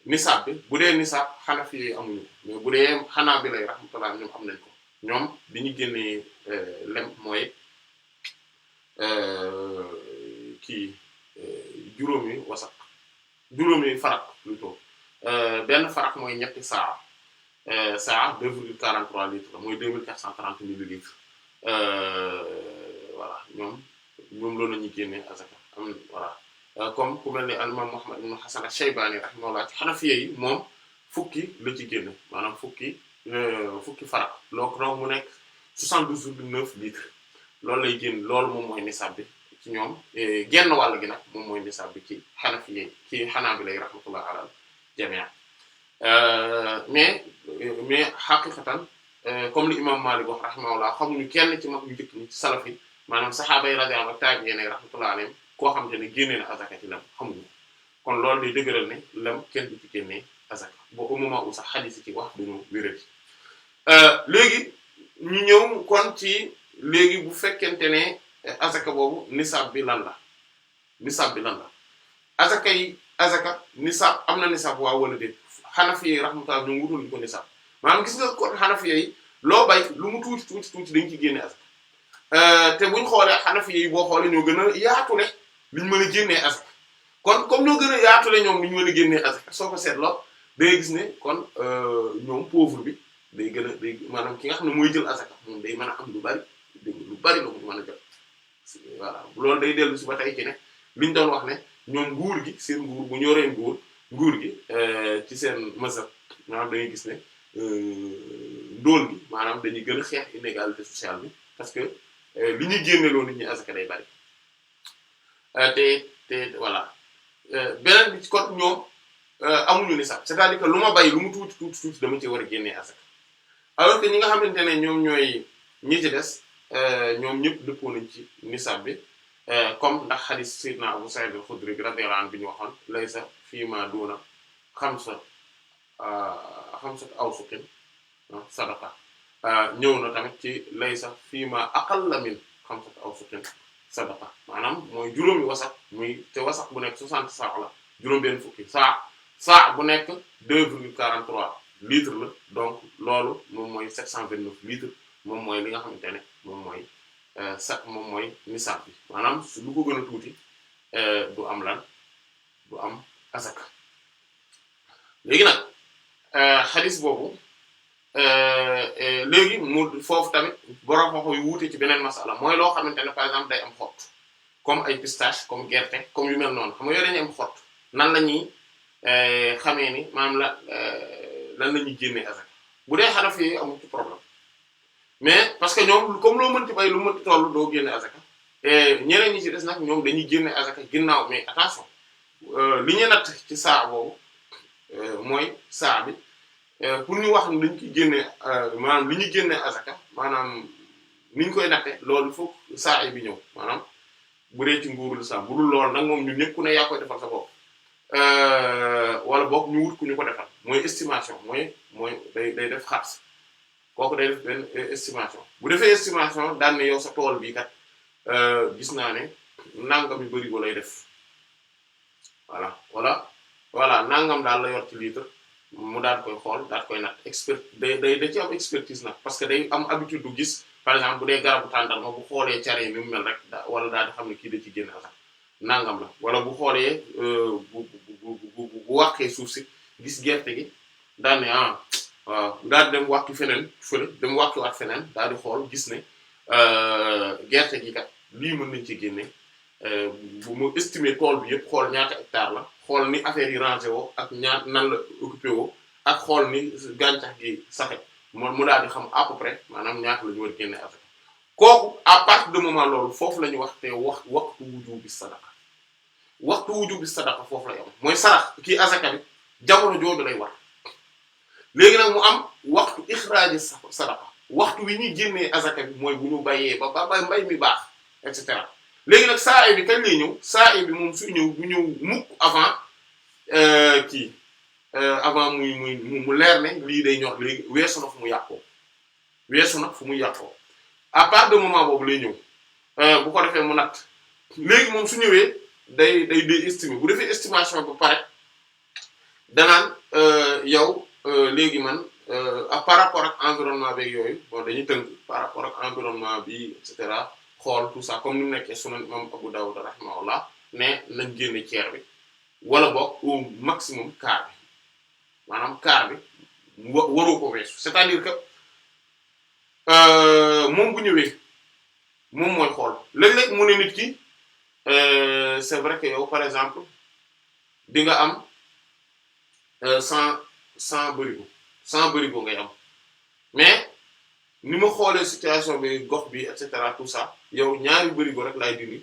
nisaab bi bu dee nisaab Hanafi yi amuñu ko mais bu dee Hanabila lay rahmatullah ñoom am nañ ko ñoom li ñu génnee lem mooy kii juróomi farak plutôt benn farak mooy ñetti saa 2,43 litres la mooy 2430 millilitres voilà ñoom loolu la ñuy génnee azaka am voilà comme ku mel ne al-imam Muhammad ibn Hasan ash-Shaybani rahimahullah ci Hanafiyya yi moom fukki la ci génne maanaam fukki farak donc mu nekk 72,9 litres loolu lay génn loolu moom mooy nisaab bi ci ñoom genn wàll gi nag moom mooy nisaab bi ci Hanafiyya yi ci Hanabila yi rahmatullah ala jami'a mais xaqiqatan comme li imam Malik wax rahimahullah xamuñu kenn ci mag ñu njëkk ñi ci salaf yi maanaam saxaaba yi radiyallahu anhum ak taabi'iin rahmatullah alayhim koo xamante ne génnee na azaka ci lem xamuñu kon loolu day dëgëral ne lem kenn du ci génnee azaka boo au moment où sax hadith ci wax duñu wérati léegi ñu ñëw kon ci léegi bu fekkente ne azaka boobu nisaab bi lan la azaka nisaab am na nisaab waaw wala déet Hanafi yi rahmatullah ñu wutul ko nisaab maanaam gis nga kon Hanafi yi loo bay lu mu tuuti tuuti tuuti dañ ci génne asaka te buñ xoolee Hanafi yi boo xoolee ñoo gën a yaatule liñ mën a génnee asaka kon comme ñoo gën a yaatule ñoom liñ mën a génnee asaka soo ko seetloo day gis ne kon ñoom pauvre bi day gën a day maanaam ki nga xam ne mooy jël asaka moom day mën a am lu bari la mu mën a jot voilà loolu day dellu si ba tey ci ne liñ doon wax ne ñoom nguur gi seen nguur bu ñoree nguur gi ci seen mazhab maanaam da ngay gis ne ndóol gi maanaam dañuy gën a xeex inégalité sociale bi parce que li ñuy génneloo nit ñi asaka day bari te voilà beneen bi ci kon ñoom amuñu ni sax c'est-à-dire que lu ma bay lu mu tuuti dama ci war a génnee asaka alors que ñi nga xamante ne ñoom ñooy ñi ci des ñoom ñëpp dëppoo nañ ci nisab bi comme ndax hadith sayyidina Abu Sa'id al-Khudri bi radiyallahu anhu bi ñu waxoon laysa fiima duuna xamsat awsuqin sadaqa ñëw na tamit ci laysa fiima aqalla min xamsat awsuqin sadaqa maanaam mooy juróomi wasax muy te wasax bu nekk 60 saa la juróom benn fukki saa bu nekk 2,43 litres la donc loolu moom mooy 729 litres moom mooy li nga xamante ne moom mooy nisaab bi maanaam su lu ko gën a tuuti du am asaka léegi nag xadis boobu léegi mu foofu tamit borom xoxo yu wuute ci beneen masala mooy loo xamante ne par exemple day am xott comme ay pistache comme gerte comme yu mel noonu xam nga yooyu dañuy am xott nan la ñuy xamee ni maanaam lan la ñuy génnee asaka bu dee Hanafi yi amul ci problème mais parce que ñoom comme loo mënti bay lu mënti tollu doo génne asaka ñeneen ñi ci des nag ñoom dañuy génne asaka ginnaaw mais attention li ñu natt ci saa boobu mooy saa bi pour ñu wax dañ koy génne maanaam li ñu génne asaka maanaam ni ñu koy natte loolu il faut saa bi ñëw maanaam bu dee ci nguuru lislaam bu dul loolu nag moom ñun ñëpp ku ne yaa koy defal sa bopp wala boog ñu wut ku ñu ko defal mooy estimation mooy day def xaalis kooku day def benn estimation bu defee estimation daan ne yow sa tool bii kat gis naa ne nangam yu bari lay def voilà nangam daal la yor ci litre mu daal koy xool daal koy nat da ci am expertise nag parce que day am habitude du gis par exemple bu dee garabu tàndarma bu xoolee care yi ni mu mel rek wala daal di xam ne kii da ci génn sax nangam la wala bu xoolee bu wàqee suuf si gis gerte gi daal ne waaw daal di dem wàqi feneen dem wàqiwaat feneen daal di xool gis ne gerte gi kat lii mën nañ ci génne bu mu estimer tool bi yëpp xool ñaata hectare la xool ni affaire yi rangé woo ak nan la occupé woo ak xool ni gàncax gi saxe mu daal di xam à peu près maanaam ñaata la ñu war a génne affaire kooku à partir de moment loolu foofu la ñu wax te waxtu wujubi sadaqa foofu lay am mooy sarax kii azaka bi jamono jooju lay war léegi nag mu am waxtu ixraaji sadaqa waxtu wi ñuy génnee azaka bi mooy bu ñu bayee ba mbay mi baax et cetera léegi nag saa bi kañ lay ñëw saa bi moom suy ñëw du ñëw mukk avant avant mu leer ne lii day ñor léegi weesu na fu mu yàqoo à part de moment boobu lay ñëw bu ko defee mu natt léegi moom su ñëwee day estimer bu defee estimation ba pare danaan yow léegi man par rapport ak environnement beeg yooyu bon dañuy tënk par rapport ak environnement bi et cetera xool tout ça comme ni mu nekkee sunan imam Abu Dawud rahimahullah ne nañ génne tiers bi wala boog au maximum quart bi maanaam quart bi waroo ko weesu c'est-à-dire que moom bu ñëwee moom mooy xool léeg-léeg mu ne nit ki c'est vrai que yow par exemple di nga am 100 barigo ngay am mais ni ma xoolee situation bi gox bi et cetera tout ça yow ñaari barigo rek laay dindi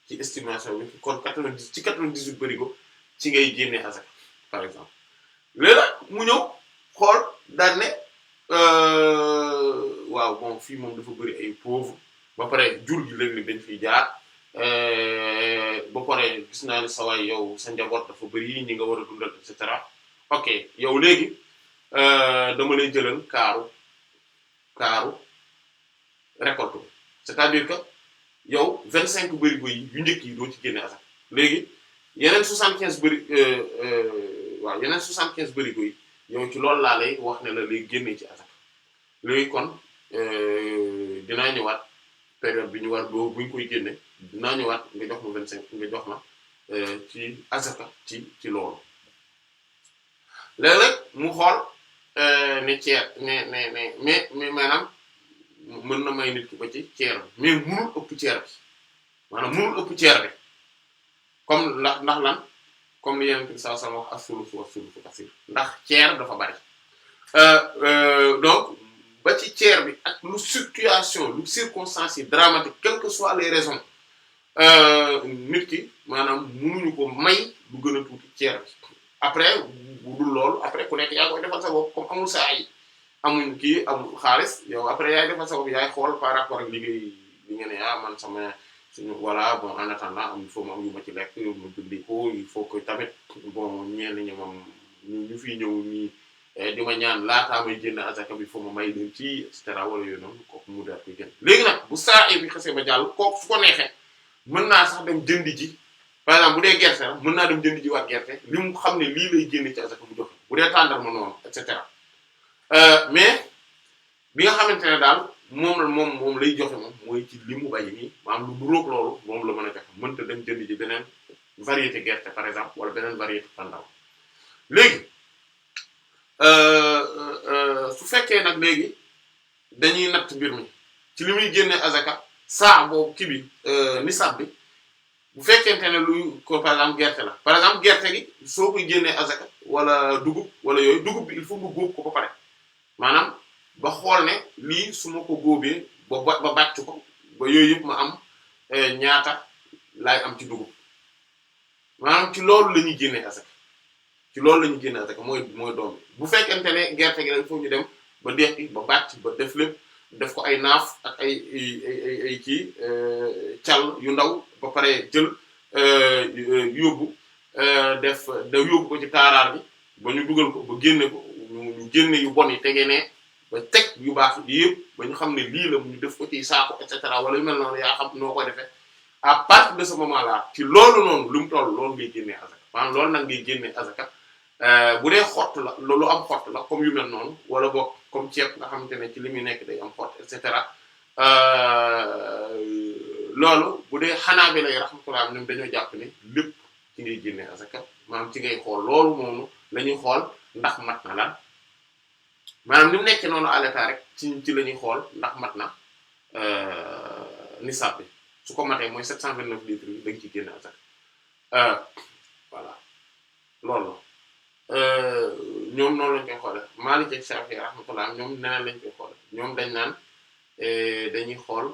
ci estimation bi kon 98 barigo ci ngay génnee asaka par exemple léegi mu ñëw xool daal ne waaw bon fii moom dafa bari ay pauvre ba pare jur gi léeg-léeg dañ fiy jaar ba pare gis naa ne sa waay yow sa njaboot dafa bari ñi nga war a dundal et cetera ok yow léegi dama lay jëlal kaaru récolte bi c'est-à-dire que yow 25 barigo yi yu njëkk yi doo ci génne asaka léegi yeneen 75 yeneen 75 barigo yi yow ci loolu laa lay wax ne la lay génnee ci asaka léegi kon dinaa ñëwaat période bi ñu war boo buñ koy génne dinaa ñëwaat nga jox ma 25 nga jox ma ci azaka ci loolu léeg-léeg mu xool ne ceer mais maanaam mën na may nit ki ba ci ceer bi mais munul ëpp ceer bi maanaam munul ëpp ceer bi comme ndax lan comme li yeneen saa sama wax as-sulusu was-sulusu kasiir ndax ceer dafa bari donc ba ci ceer bi ak lu situation lu circonstances yi dramatique quelles que soient les raisons nit ki maanaam munuñu ko may lu gën a tuuti ceer bi après bu dul loolu après ku nekk yaa koy defal sa bopp comme amul saa yi amuñ kii amul xaalis yow après yaay defal sa bopp yaay xool par rapport ak liggéey li nga ne man sama suñu voilà bon en attendant il faut moom yu ma ci lekk ma dundee ko il faut que tamit bon ñenn ñi moom ñu fi ñëw nii di ma ñaan laataa may génn azaka bi faut ma may leen ci et cetera wala yooyu noonu kooku mu daal koy génn léegi nag bu saa bi xasee ba jàll kooku su ko neexee mën naa sax dem jëndi ji par exemple bu dee gerte la mën naa dem jëndi ji waat gerte li mu xam ne lii lay génne ci azaka mu joxe bu dee tàndarma noonu et cetera mais bi nga xamante ne daal moom lay joxe moom mooy ci li mu bay nii maanaam lu duróog loolu moom la mën a joxe mënta dem jënd ji beneen variété gerte par exemple wala beneen variété tàndarma léegi su fekkee nag léegi dañuy natt mbir mi ci li muy génne azaka saa boobu kii bi nisab bi bu fekkente ne luy ko par exemple gerte la par exemple gerte gi soo koy génnee azaka wala dugub wala yooyu dugub bi il faut nga góob ko ba pare maanaam ba xool ne lii su ma ko góobee ba bàcc ko ba yooyu yëpp ma am ñaata laay am ci dugub maanaam ci loolu la ñuy génnee azaka ci loolu la ñuy génnee azaka mooy doom bi bu fekkente ne gerte gi dañ foofu ñu dem ba deqi ba bàcc ba def lépp def ko ay naaf ak ay kii cal yu ndaw ba pare jël yóbbu yóbbu ko ci taaraar bi ba ñu dugal ko ba génne ko ñu génne yu bon yi tegee ne ba teg yu baax yi yëpp ba ñu xam ne lii la ñu def ko ci saako et cetera wala yu mel noonu yaa xam noo ko defee à partir de ce moment là ci loolu noonu lu mu toll loolu ngay génnee azaka maanaam loolu nag ngay génnee azaka bu dee xott la lu am xott la comme yu mel noonu wala boog comme ceeb nga xamante ne ci li muy nekk day am xott et cetera loolu bu dee xanaa bi lay rahmatullah ñoom dañoo jàpp ne lépp ci ngay génnee azaka maanaam ci ngay xool loolu moom la ñuy xool ndax mat na lan maanaam ni mu nekkee noonu à l'état rek ci la ñuy xool ndax mat na nisab bi su ko matee mooy 729 litres yi da nga ciy génne azaka voilà loolu ñoom noonu lañ koy xoole Maliki ak Shafi'i rahmatullah ñoom neneen lañ koy xoole ñoom dañ naan dañuy xool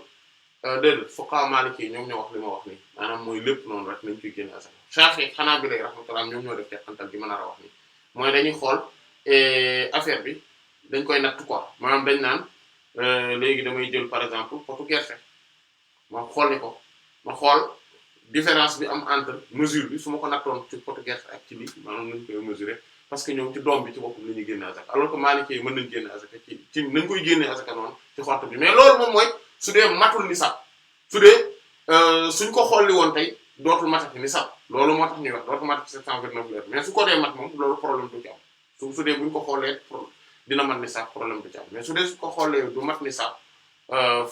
déedéet fuqaha Maliki yi ñoom ñoo wax li ma wax nii maanaam mooy lépp noonu rek lañ koy génne azaka Shafi'i xanaa bi lay rahmatullah ñoom ñoo def teqantal gi mën a wax nii mooy dañuy xool affaire bi dañ koy natt quoi maanaam dañ naan léegi damay jël par exemple potu gerte ma xool ni ko ma xool différence bi am entre mesure bi su ma ko nattoon ci potu gerte ak ci lii maanaam nañ koy mesurer parce que ñoom ci doom bi ci boppam la ñuy génne azaka alors que Maliki yi mën nañ génne azaka ci nañ koy génnee azaka noonu ci xott bi mais loolu moom mooy su dee matul nisab su dee suñ ko xolli woon tey dootul matati nisab loolu moo tax ñuy wax dootul matati 729 heures mais su ko dee mat moom loolu problème du ci am su dee buñ ko xoolee dina mat nisab problème du ci am mais su dee su ko xoolee du mat nisab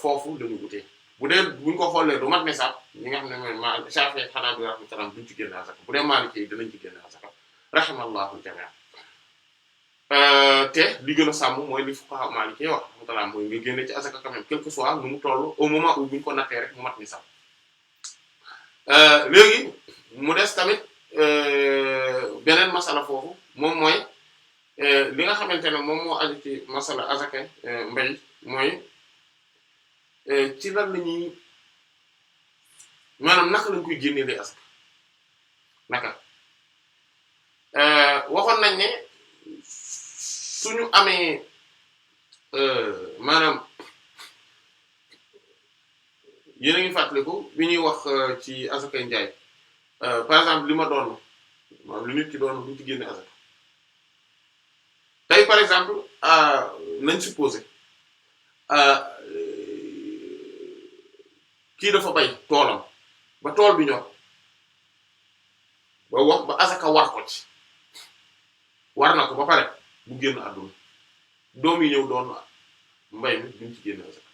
foofu dañu wutee bu dee buñ ko xoolee du mat nisab ñi nga xam ne mooy ma Shafi'i xanaa bi rahmatullah duñ ci génne azaka bu dee Maliki yi dinañ ci génne azaka rahimallahu jami'a te li gën a sàmm mooy li fuqaha Maliki yi wax rahmatullah mooy nga génne ci azaka quand même quel que soit nu mu toll au moment où buñ ko nattee rek mu mat nisab léegi mu des tamit beneen masala foofu moom mooy li nga xamante ne moom moo aju ci masala azaka mbay mooy ci lan la ñuy maanaam naka lañ koy génnee lay asaka naka waxoon nañ ne suñu amee maanaam yéen a ngi fàttaliku bi ñuy wax ci asakay njaay par exemple li ma doon maanaam lu nit ki doon buñu ci génne asaka tey par exemple nañ supposé kii dafa bay toolam ba tool bi ñor ba wax ba asaka war ko ci war na ko ba pare bu génn àdduna doom yi ñëw doon mbay mi duñ ci génne azaka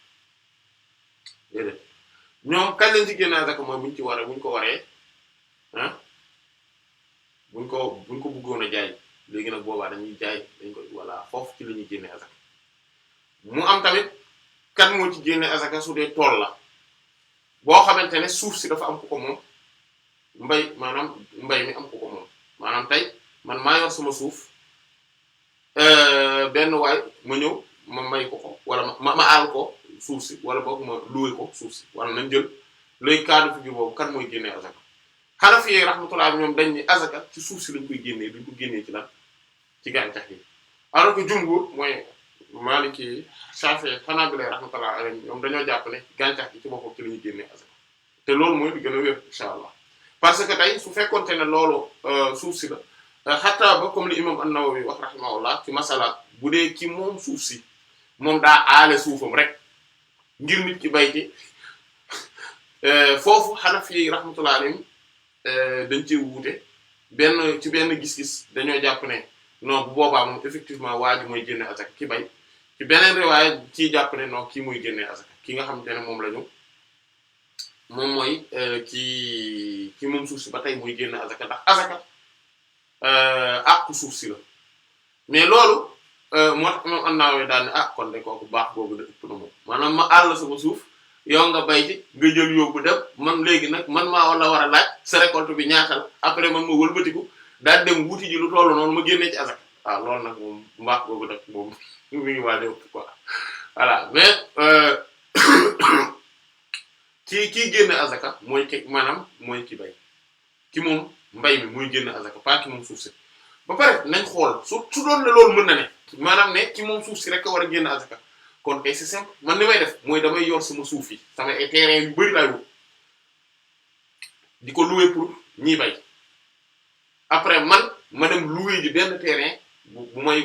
déedéet ñoom kañ lañ ci génne azaka mooy buñ ko waree ah buñ ko bëggoon a jaay léegi nag boobaa dañuy jaay dañ ko voilà foofu ci la ñuy génne azaka mu am tamit kan moo ci génne azaka su dee tool la boo xamante ne suuf si dafa am ku ko moom maanaam mbay mi am ku ko moom maanaam tey man maa yor sama suuf benn waay ma ñëw ma may ko wala ma aal ko suuf si wala boog ma loué ko suuf si wala nañ jël léegi cadre figure boobu kan mooy génnee azaka Hanafi yi rahmatullah ñoom dañ ni azaka ci suuf si lañ koy génnee duñ ko génnee ci lan ci gàncax gi alors que jumhur mooy Maliki Shafi'i Hanabila rahmatullah alayhim ñoom dañoo jàpp ne gàncax gi ci boppam ci la ñuy génnee azaka te loolu mooy di gën a wér insha allah parce que tey su fekkonte ne loolu suuf si la xataa ba comme li imam an-Nawawi wax rahimahullah ci masala bu dee ci moom suuf si moom daa aale suufam rek ngir nit ki bay ci foofu Hanafi rahmatullah alayhim dañ cee wuute ci benn gis-gis dañoo jàpp ne non bu boobaa moom effectivement waa ji mooy génne azaka ki bay ci beneen riwaaya ci jàpp ne non kii muy génne azaka ki nga xamante ne moom mooy ki moom suuf si ba tey muy génne azaka ndax azaka àqu suuf si la mais loolu moo tax moom An-Nawawi daal ne kon de kooku baax boobu da ëpp na moom maanaam ma àll sama suuf yow nga bay ci nga jël yóbbu dem man léegi nag man maa war a laaj sa récolte bi ñaatal après man ma wëlbatiku daal dem wuti ji lu tollu noonu ma génnee ci azaka waaw loolu nag moom mbaax boobu nag moom mi ngi waale ëpp quoi voilà mais kii génne azaka mooy mooy ki bay ki moom mbay mi muy génne azaka pas ki moom suuf si ba pare nañ xool su doon ne loolu mën na ne maanaam ne ki moom suuf si rek a war a génne azaka kon kay c'est simple man li may def mooy damay yor sama suuf yi sama ay terrain yu bari laay wut di ko louer pour ñiy bay après ma dem louer ji benn terrain bu may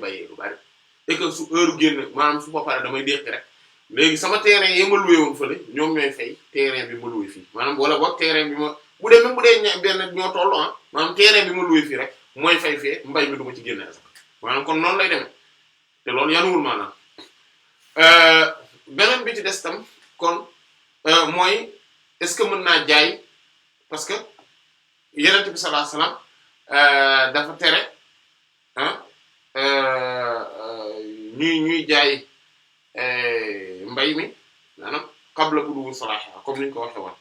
bayee lu bari et que su heure génn maanaam su ba pare damay déqi rek léegi sama terrain yi ma loué woon fële ñoom ñooy fay terrain bi ma loué fii maanaam wala boog terrain bi ma bu dee même bu dee benn ñoo tollu maanaam terrain bi ma loué fii rek mooy fay fee mbay mi du ma ci génne azaka maanaam kon noonu lay demee te loolu yanuwul maanaam beneen bi ci des tam kon mooy est-ce que mën naa jaay parce que Yonent bi sallallahu alayhi wasallam dafa tere ñuy jaay mbay mi maanaam qabla buluughi salaahihaa comme ni ñu ko waxee woon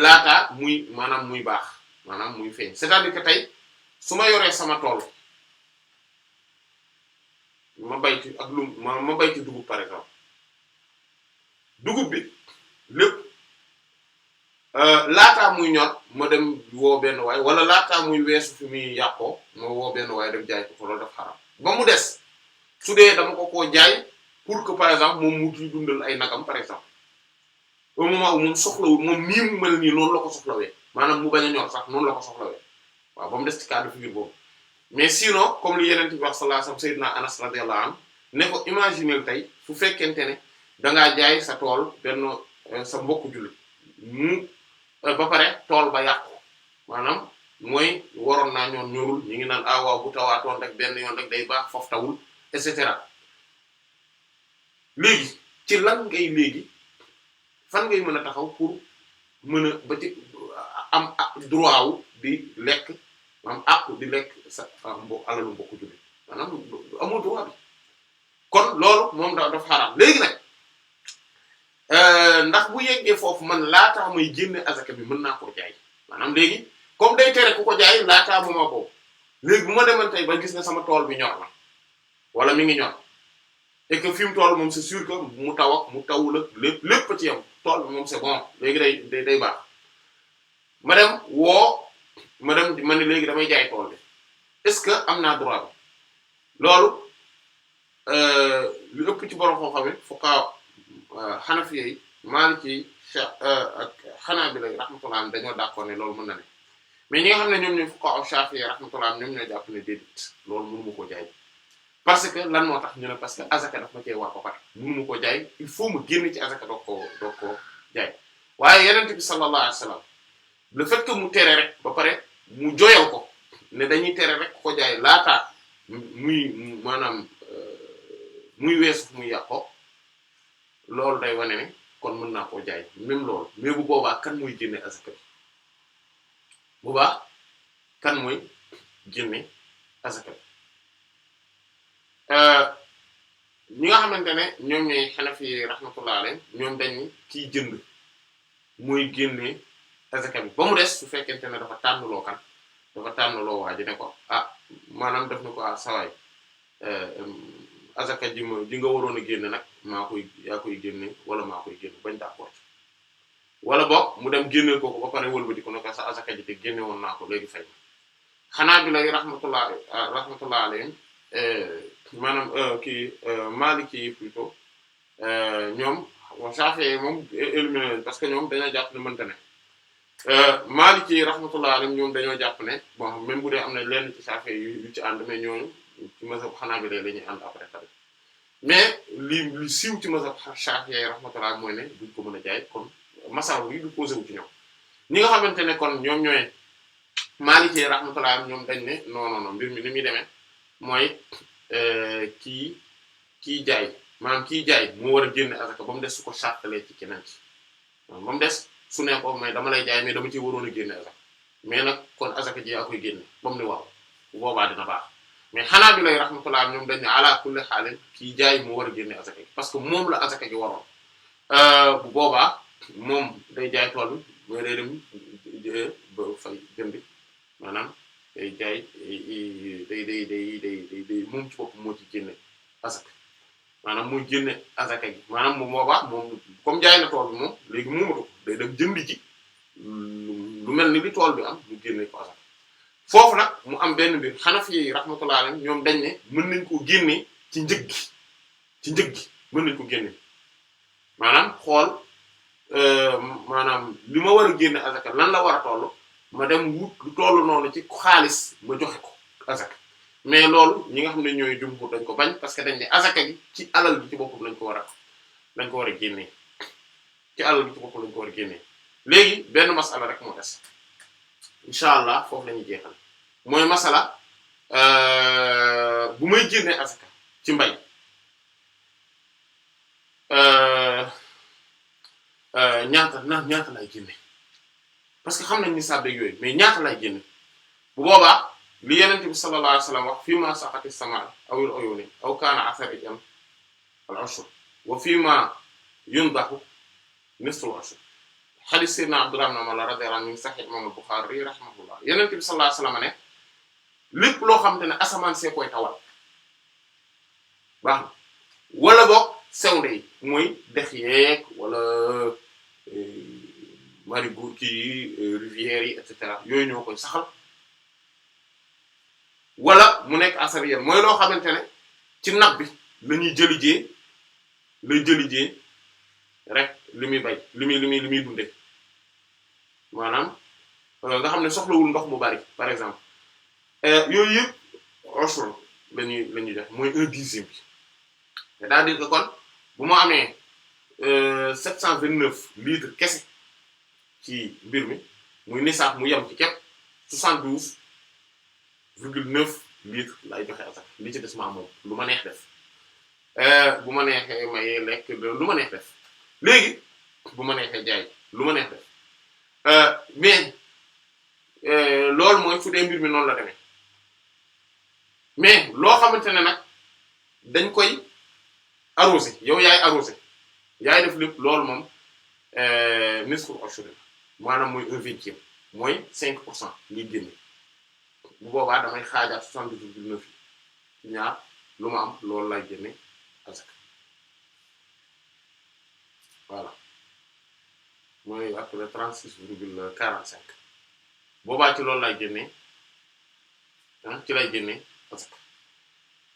laataa muy baax maanaam muy feeñ c'est-à-dire que tey su ma yoree sama tool ma bay ci ak ma bay ci dugub par exemple dugub bi lépp laataa muy ñor ma dem woo benn waay wala laataa muy weesu fi muy yàqoo ma woo benn waay dem jaay ko loolu daf xaram ba mu des su dee dama ko jaay pour que par exemple moom mu ci dundal ay nagam par exemple au moment où moom soxlawul moom nii mu mel nii noonu la ko soxlawee maanaam mu bañ a ñor sax noonu la ko soxlawee waaw ba mu des ci cas de figure boobu mais sinon comme li Yonent bi wax sallallahu alayhi wasallam Sayyidina Anas radiyallahu anhu ne ko imaginer tey fu fekkente ne dangaa jaay sa tool benn sa mbokku jullit mu ba pare tool ba yàqu maanaam mooy waroon naa ñoon ñorul ñu ngi naan waaw bu tawaatoon rek benn yoon rek day baax foofu tawul et cetera léegi ci lan ngay léegi fan ngay mën a taxaw pour mën a ba ci am droit wu di lekk maanaam àqu di lekk sa alalu mbokku jullit maanaam amul droit bi kon loolu moom dafa xaraam léegi nag ndax bu yeggee foofu man laataa may génne azaka bi mën naa koo jaay maanaam léegi comme day tere ku ko jaay laataa mu ma boobu léegi bu ma demoon tey ba gis ne sama tool bi ñor na wala mi ngi ñor et que fi mu toll moom c'est sûr que mu taw ak mu tawul ak lépp ci yam tool bi moom c'est bon léegi day baax ma ne léegi damay jaay tool bi est-ce que am naa droit bi loolu lu ëpp ci borom xam-xam yi fuqaha Hanafi yi Maliki ak Hanabila rahmatullah dañoo d'accord ne loolu mën na ne mais ñi nga xam ne ñoom ñooy fuqaha Shafi'i rahmatullah ñoom ñoo jàpp ne déedéet loolu mënu ma koo jaay parce que lan moo tax ñu ne parce que azaka daf ma cee war ba pare mënu ma koo jaay il faut ma génn ci azaka doog koo jaay waaye Yonent bi sallallahu alayhi wasallam le fait que mu tere rek ba pare mu joyal ko ne dañuy tere rek ko jaay laataa muy maanaam muy weesu muy yàqoo loolu day wane ne kon mën naa koo jaay même loolu mais bu boobaa kan mooy génne azaka bi boobaa kan mooy génne azaka bi ñi nga xamante ne ñoom ñooy Hanafi rahmatullah alayhim ñoom dañ ni kiy jënd mooy génne azaka bi ba mu des su fekkente ne dafa tànnloo kan dafa tànnloo waa ji ne ko ah maanaam def na ko ah sawaay azaka ji nga waroon a génne nag yaa koy génne wala maa koy génne bañ d'accord wala boog mu dem génne ko ba pare wëlbati ko ne ko sa azaka ji te génne woon naa ko léegi fay xanaa bi lay rahmatullah alayhim maanaam kii Maliki yi plutôt ñoom Shafi'i moom éliminé parce que ñoom dañoo jàpp ne mënta ne Maliki yi rahmatullah alayhim ñoom dañoo jàpp ne bon même bu dee am na lenn ci Shafi'i yu ci ànd mais ñooñu ci mazhab Hanabila la ñuy ànd après tamit mais li siiw ci mazhab Shafi'i rahmatullah mooy ne duñ ko mën a jaay kon masal yi du posé wu ci ñoom ñi nga xamante ne kon ñoom ñooy Maliki yi rahmatullah ñoom dañ ne non mbir mi ni muy demee mooy kii jaay maanaam kii jaay moo war a génne azaka ba mu des su ko sartalee ci keneen ci ba mu des su ne ko mais dama lay jaay mais dama ci waroon a génne azaka mais nag kon azaka ji yaa koy génne ba mu ne waaw bu boobaa dina baax mais xanaa bi lay rahmatullah ñoom dañ ne ala kulli xaalin kii jaay moo war a génne azaka ji parce que moom la azaka ji waroon bu boobaa moom day jaay tool bi mais day dem ba fay jëndi maanaam day jaay day moom ci bopp moo ci génne azaka maanaam muy génne azaka gi maanaam moom boobaa moom comme jaay na tool bi moom léegi moomatu ko day dem jënd ji lu mel ni li tool bi am mu génne ko azaka foofu nag mu am benn mbir Hanafi yi rahmatullah alayhim ñoom dañ ne mën nañ koo génne ci njëg gi mën nañ ko génne maanaam xool maanaam li ma war a génne azaka lan la war a toll ma dem wut lu toll noonu ci xaalis ma joxe ko azaka mais loolu ñi nga xam ne ñooy jumhur dañ ko bañ parce que dañ ne azaka gi ci alal bi ci boppam lañ ko war a génnee ci alal bi ci boppam lañ ko war a génnee léegi benn masala rek moo des incha allah foofu la ñuy jeexal mooy masala bu may génnee azaka ci mbay ñaata lay génne parce que xam nañ ni sàbbeeg yooyu mais ñaata lay génne bu boobaa li Yonent bi sallallahu alayhi wa sallam wax fii ma saqati samaa aw al-uyuuni aw kaana athariyan al-ushr wa fii ma yundahu nisfu al-ushr hadith sayyidina Abdullah ibn Umar radiyallahu anhu sahih imam al-Bukhari rahimahullah Yonent bi sallallahu alayhi wa sallam ne lépp loo xamante ne asamaan see koy tawal baax na wala boog sewnde yi mooy dex yeeg wala marigour kii rivières yi et cetera yooyu ñoo koy saxal wala mu nekk asariyan mooy loo xamante ne ci nab bi la ñuy jëlijee rek li muy bay li muy dunde maanaam nga xam ne soxlawul ndox mu bari par exemple yooyu yëpp ushr la ñuy def mooy 1/10 bi c'est-à-dire que kon bu ma amee 729 litres kese ci mbir mi muy nisaab mu yem ci képp 72,9 litres lay joxe asaka li ci des maa moom lu ma neex def bu ma neexee may lekk lu ma neex def léegi bu ma neexee jaay lu ma neex def mais loolu mooy fu dee mbir mi noonu la demee mais loo xamante ne nag dañ koy arrosé yow yaay arrosé yaay def lépp loolu moom nisful ushr maanaam mooy 1/20 mooy 5% liy génne bu boobaa damay xaajaat 72,9 ci ñaar lu ma am loolu lay génne asaka voilà mooy après 36,45 boobaa ci loolu lay génne ci lay génne asaka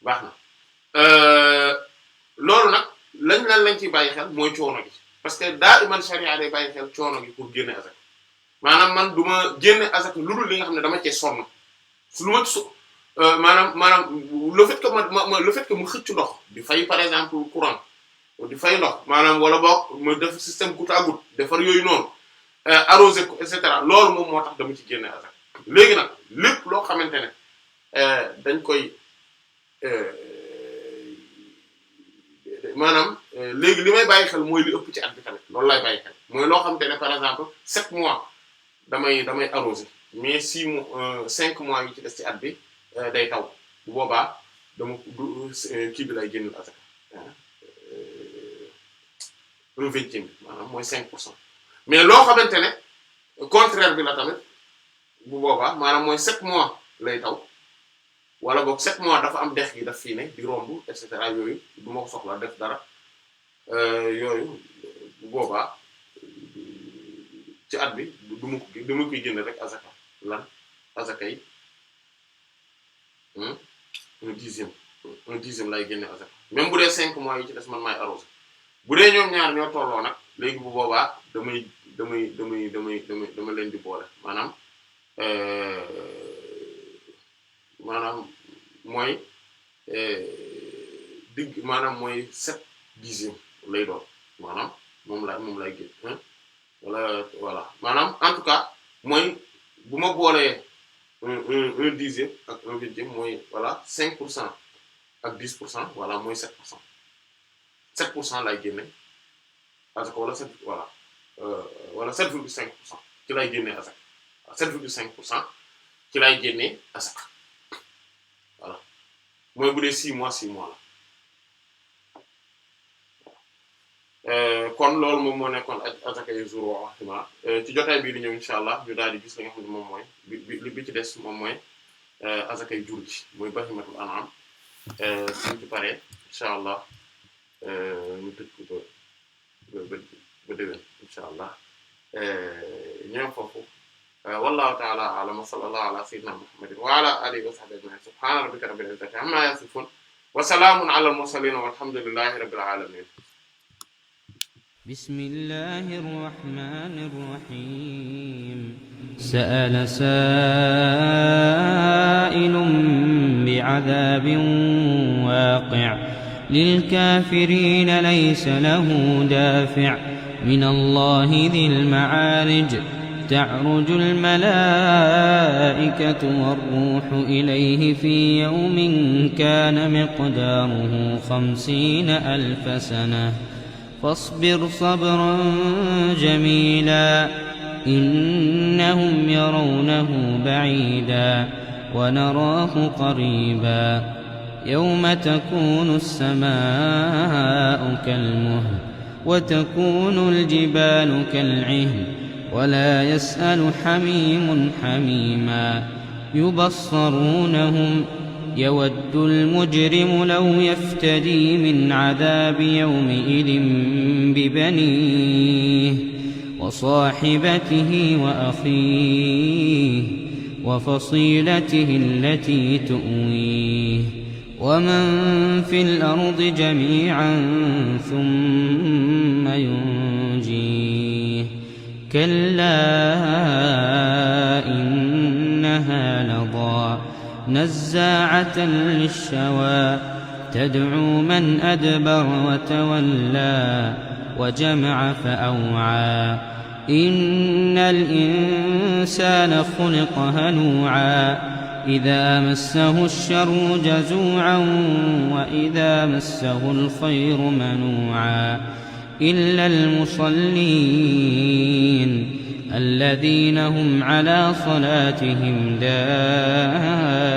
baax na loolu nag lañ ciy bàyyi xel mooy coono gi parce que daa iman sharia day bàyyi xel coono gi pour génne azak maanaam man du ma génne azak lu dul li nga xam ne dama cee sonn su lu ma ci maanaam le fait que le fait que mu xëcc ndox di fay par exemple courant di fay ndox maanaam wala boog ma def système goutte à goutte defar yooyu noonu arrosé ko et cetera loolu moom moo tax dama ci génne azak léegi nag lépp loo xamante ne dañ koy maanaam léegi li may bàyyi xel mooy li ëpp ci at bi tamit loolu lay bàyyi xel mooy loo xamante ne par exemple 7 mois damay arroser mais 6 mois 5 mois yi ci des ci at bi day taw bu boobaa dama kii bi lay génneel asaka un vingtième bi maanaam mooy 5%. mais loo xamante ne contraire bi la tamit bu boobaa maanaam mooy 7 mois lay taw wala boog 7 mois dafa am dex gi daf fii ne di romb et cetera yooyu du ma ko soxla def dara yooyu bu boobaa ci at bi du ma koy génne rek azaka lan azaka yi un dixième lay génne azaka même bu dee 5 mois yi ci des man maay arrosé bu dee ñoom ñaar ñoo tolloo nag léegi bu boobaa dama leen di boole maanaam mooy maanaam mooy 7/10 lay doon maanaam moom lay génn voilà maanaam en tout cas mooy bu ma boolee un dixième ak un vingtième mooy voilà 5% ak 10% voilà mooy 7%. 7% lay génne asaka wala 7 voilà wala 7,5% ci lay génne asaka 7,5% ci lay génne asaka voilà mooy bu dee 6 mois la kon loolu moom moo nekkoon asaka yu jour wa waxtima ci jotaay bii di ñëw insha allah ñu daal di gis li nga xam ne moom mooy bi ci des moom mooy asaka yu jur gi mooy bahimatul an'am suñ ci paree insha allah ñu tëj ko ba déwén insha allah ñoom foofu wallahu ta'ala a'lam wa sallallahu ala sayyidina muhammadin wa ala alihi wa sahbihi ajma'in subhana rabbika rabbil izzati amma yasifun wa salamun ala al mursalin walhamdulillahi rabbil alamin. بسم الله الرحمن الرحيم سأل سائل بعذاب واقع للكافرين ليس له دافع من الله ذي المعارج تعرج الملائكة والروح إليه في يوم كان مقداره 50,000 سنة فاصبر صبرا جميلا إنهم يرونه بعيدا ونراه قريبا يوم تكون السماء كالمهل وتكون الجبال كالعهن ولا يسأل حميم حميما يبصرونهم يود المجرم لو يفتدي من عذاب يومئذ ببنيه وصاحبته وأخيه وفصيلته التي تؤويه ومن في الأرض جميعا ثم ينجيه كلا إنها لظى نزاعة للشوى تدعو من أدبر وتولى وجمع فأوعى إن الإنسان خلق هلوعا إذا مسه الشر جزوعا وإذا مسه الخير منوعا إلا المصلين الذين هم على صلاتهم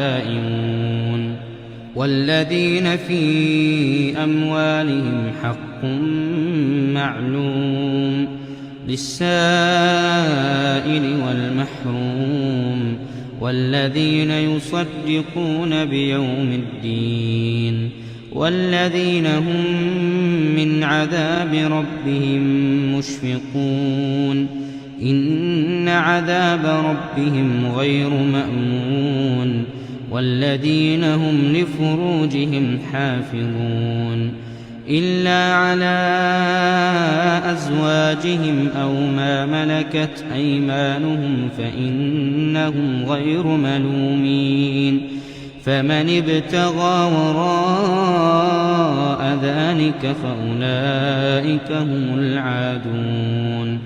دائمون والذين في أموالهم حق معلوم للسائل والمحروم والذين يصدقون بيوم الدين والذين هم من عذاب ربهم مشفقون إن عذاب ربهم غير مأمون والذين هم لفروجهم حافظون إلا على أزواجهم أو ما ملكت أيمانهم فإنهم غير ملومين فمن ابتغى وراء ذلك فأولئك هم العادون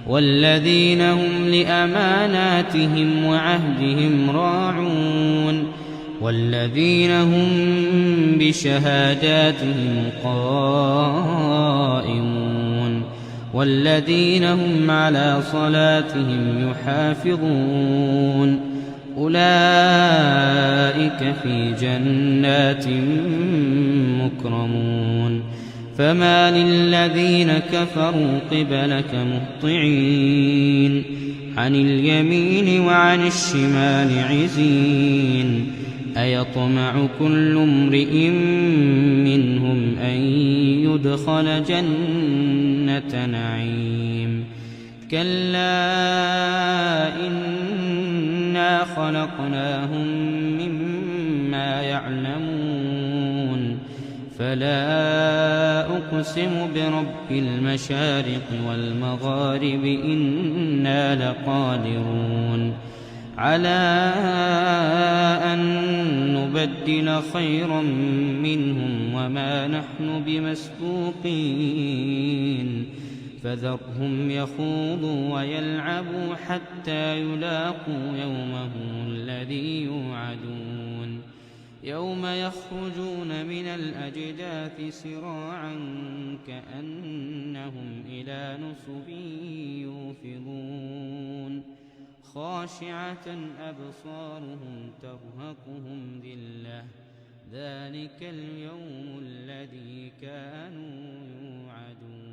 والذين هم لأماناتهم وعهدهم راعون والذين هم بشهاداتهم قائمون والذين هم على صلاتهم يحافظون أولئك في جنات مكرمون فما للذين كفروا قبلك مهطعين عن اليمين وعن الشمال عزين أيطمع كل امرئ منهم أن يدخل جنة نعيم كلا إنا خلقناهم مما يعلمون فلا أقسم برب المشارق والمغارب إنا لقادرون على أن نبدل خيرا منهم وما نحن بمسبوقين فذرهم يخوضوا ويلعبوا حتى يلاقوا يومهم الذي يوعدون يوم يخرجون من الأجداث سراعا كأنهم إلى نصب يوفضون خاشعة أبصارهم ترهقهم ذلة ذلك اليوم الذي كانوا يوعدون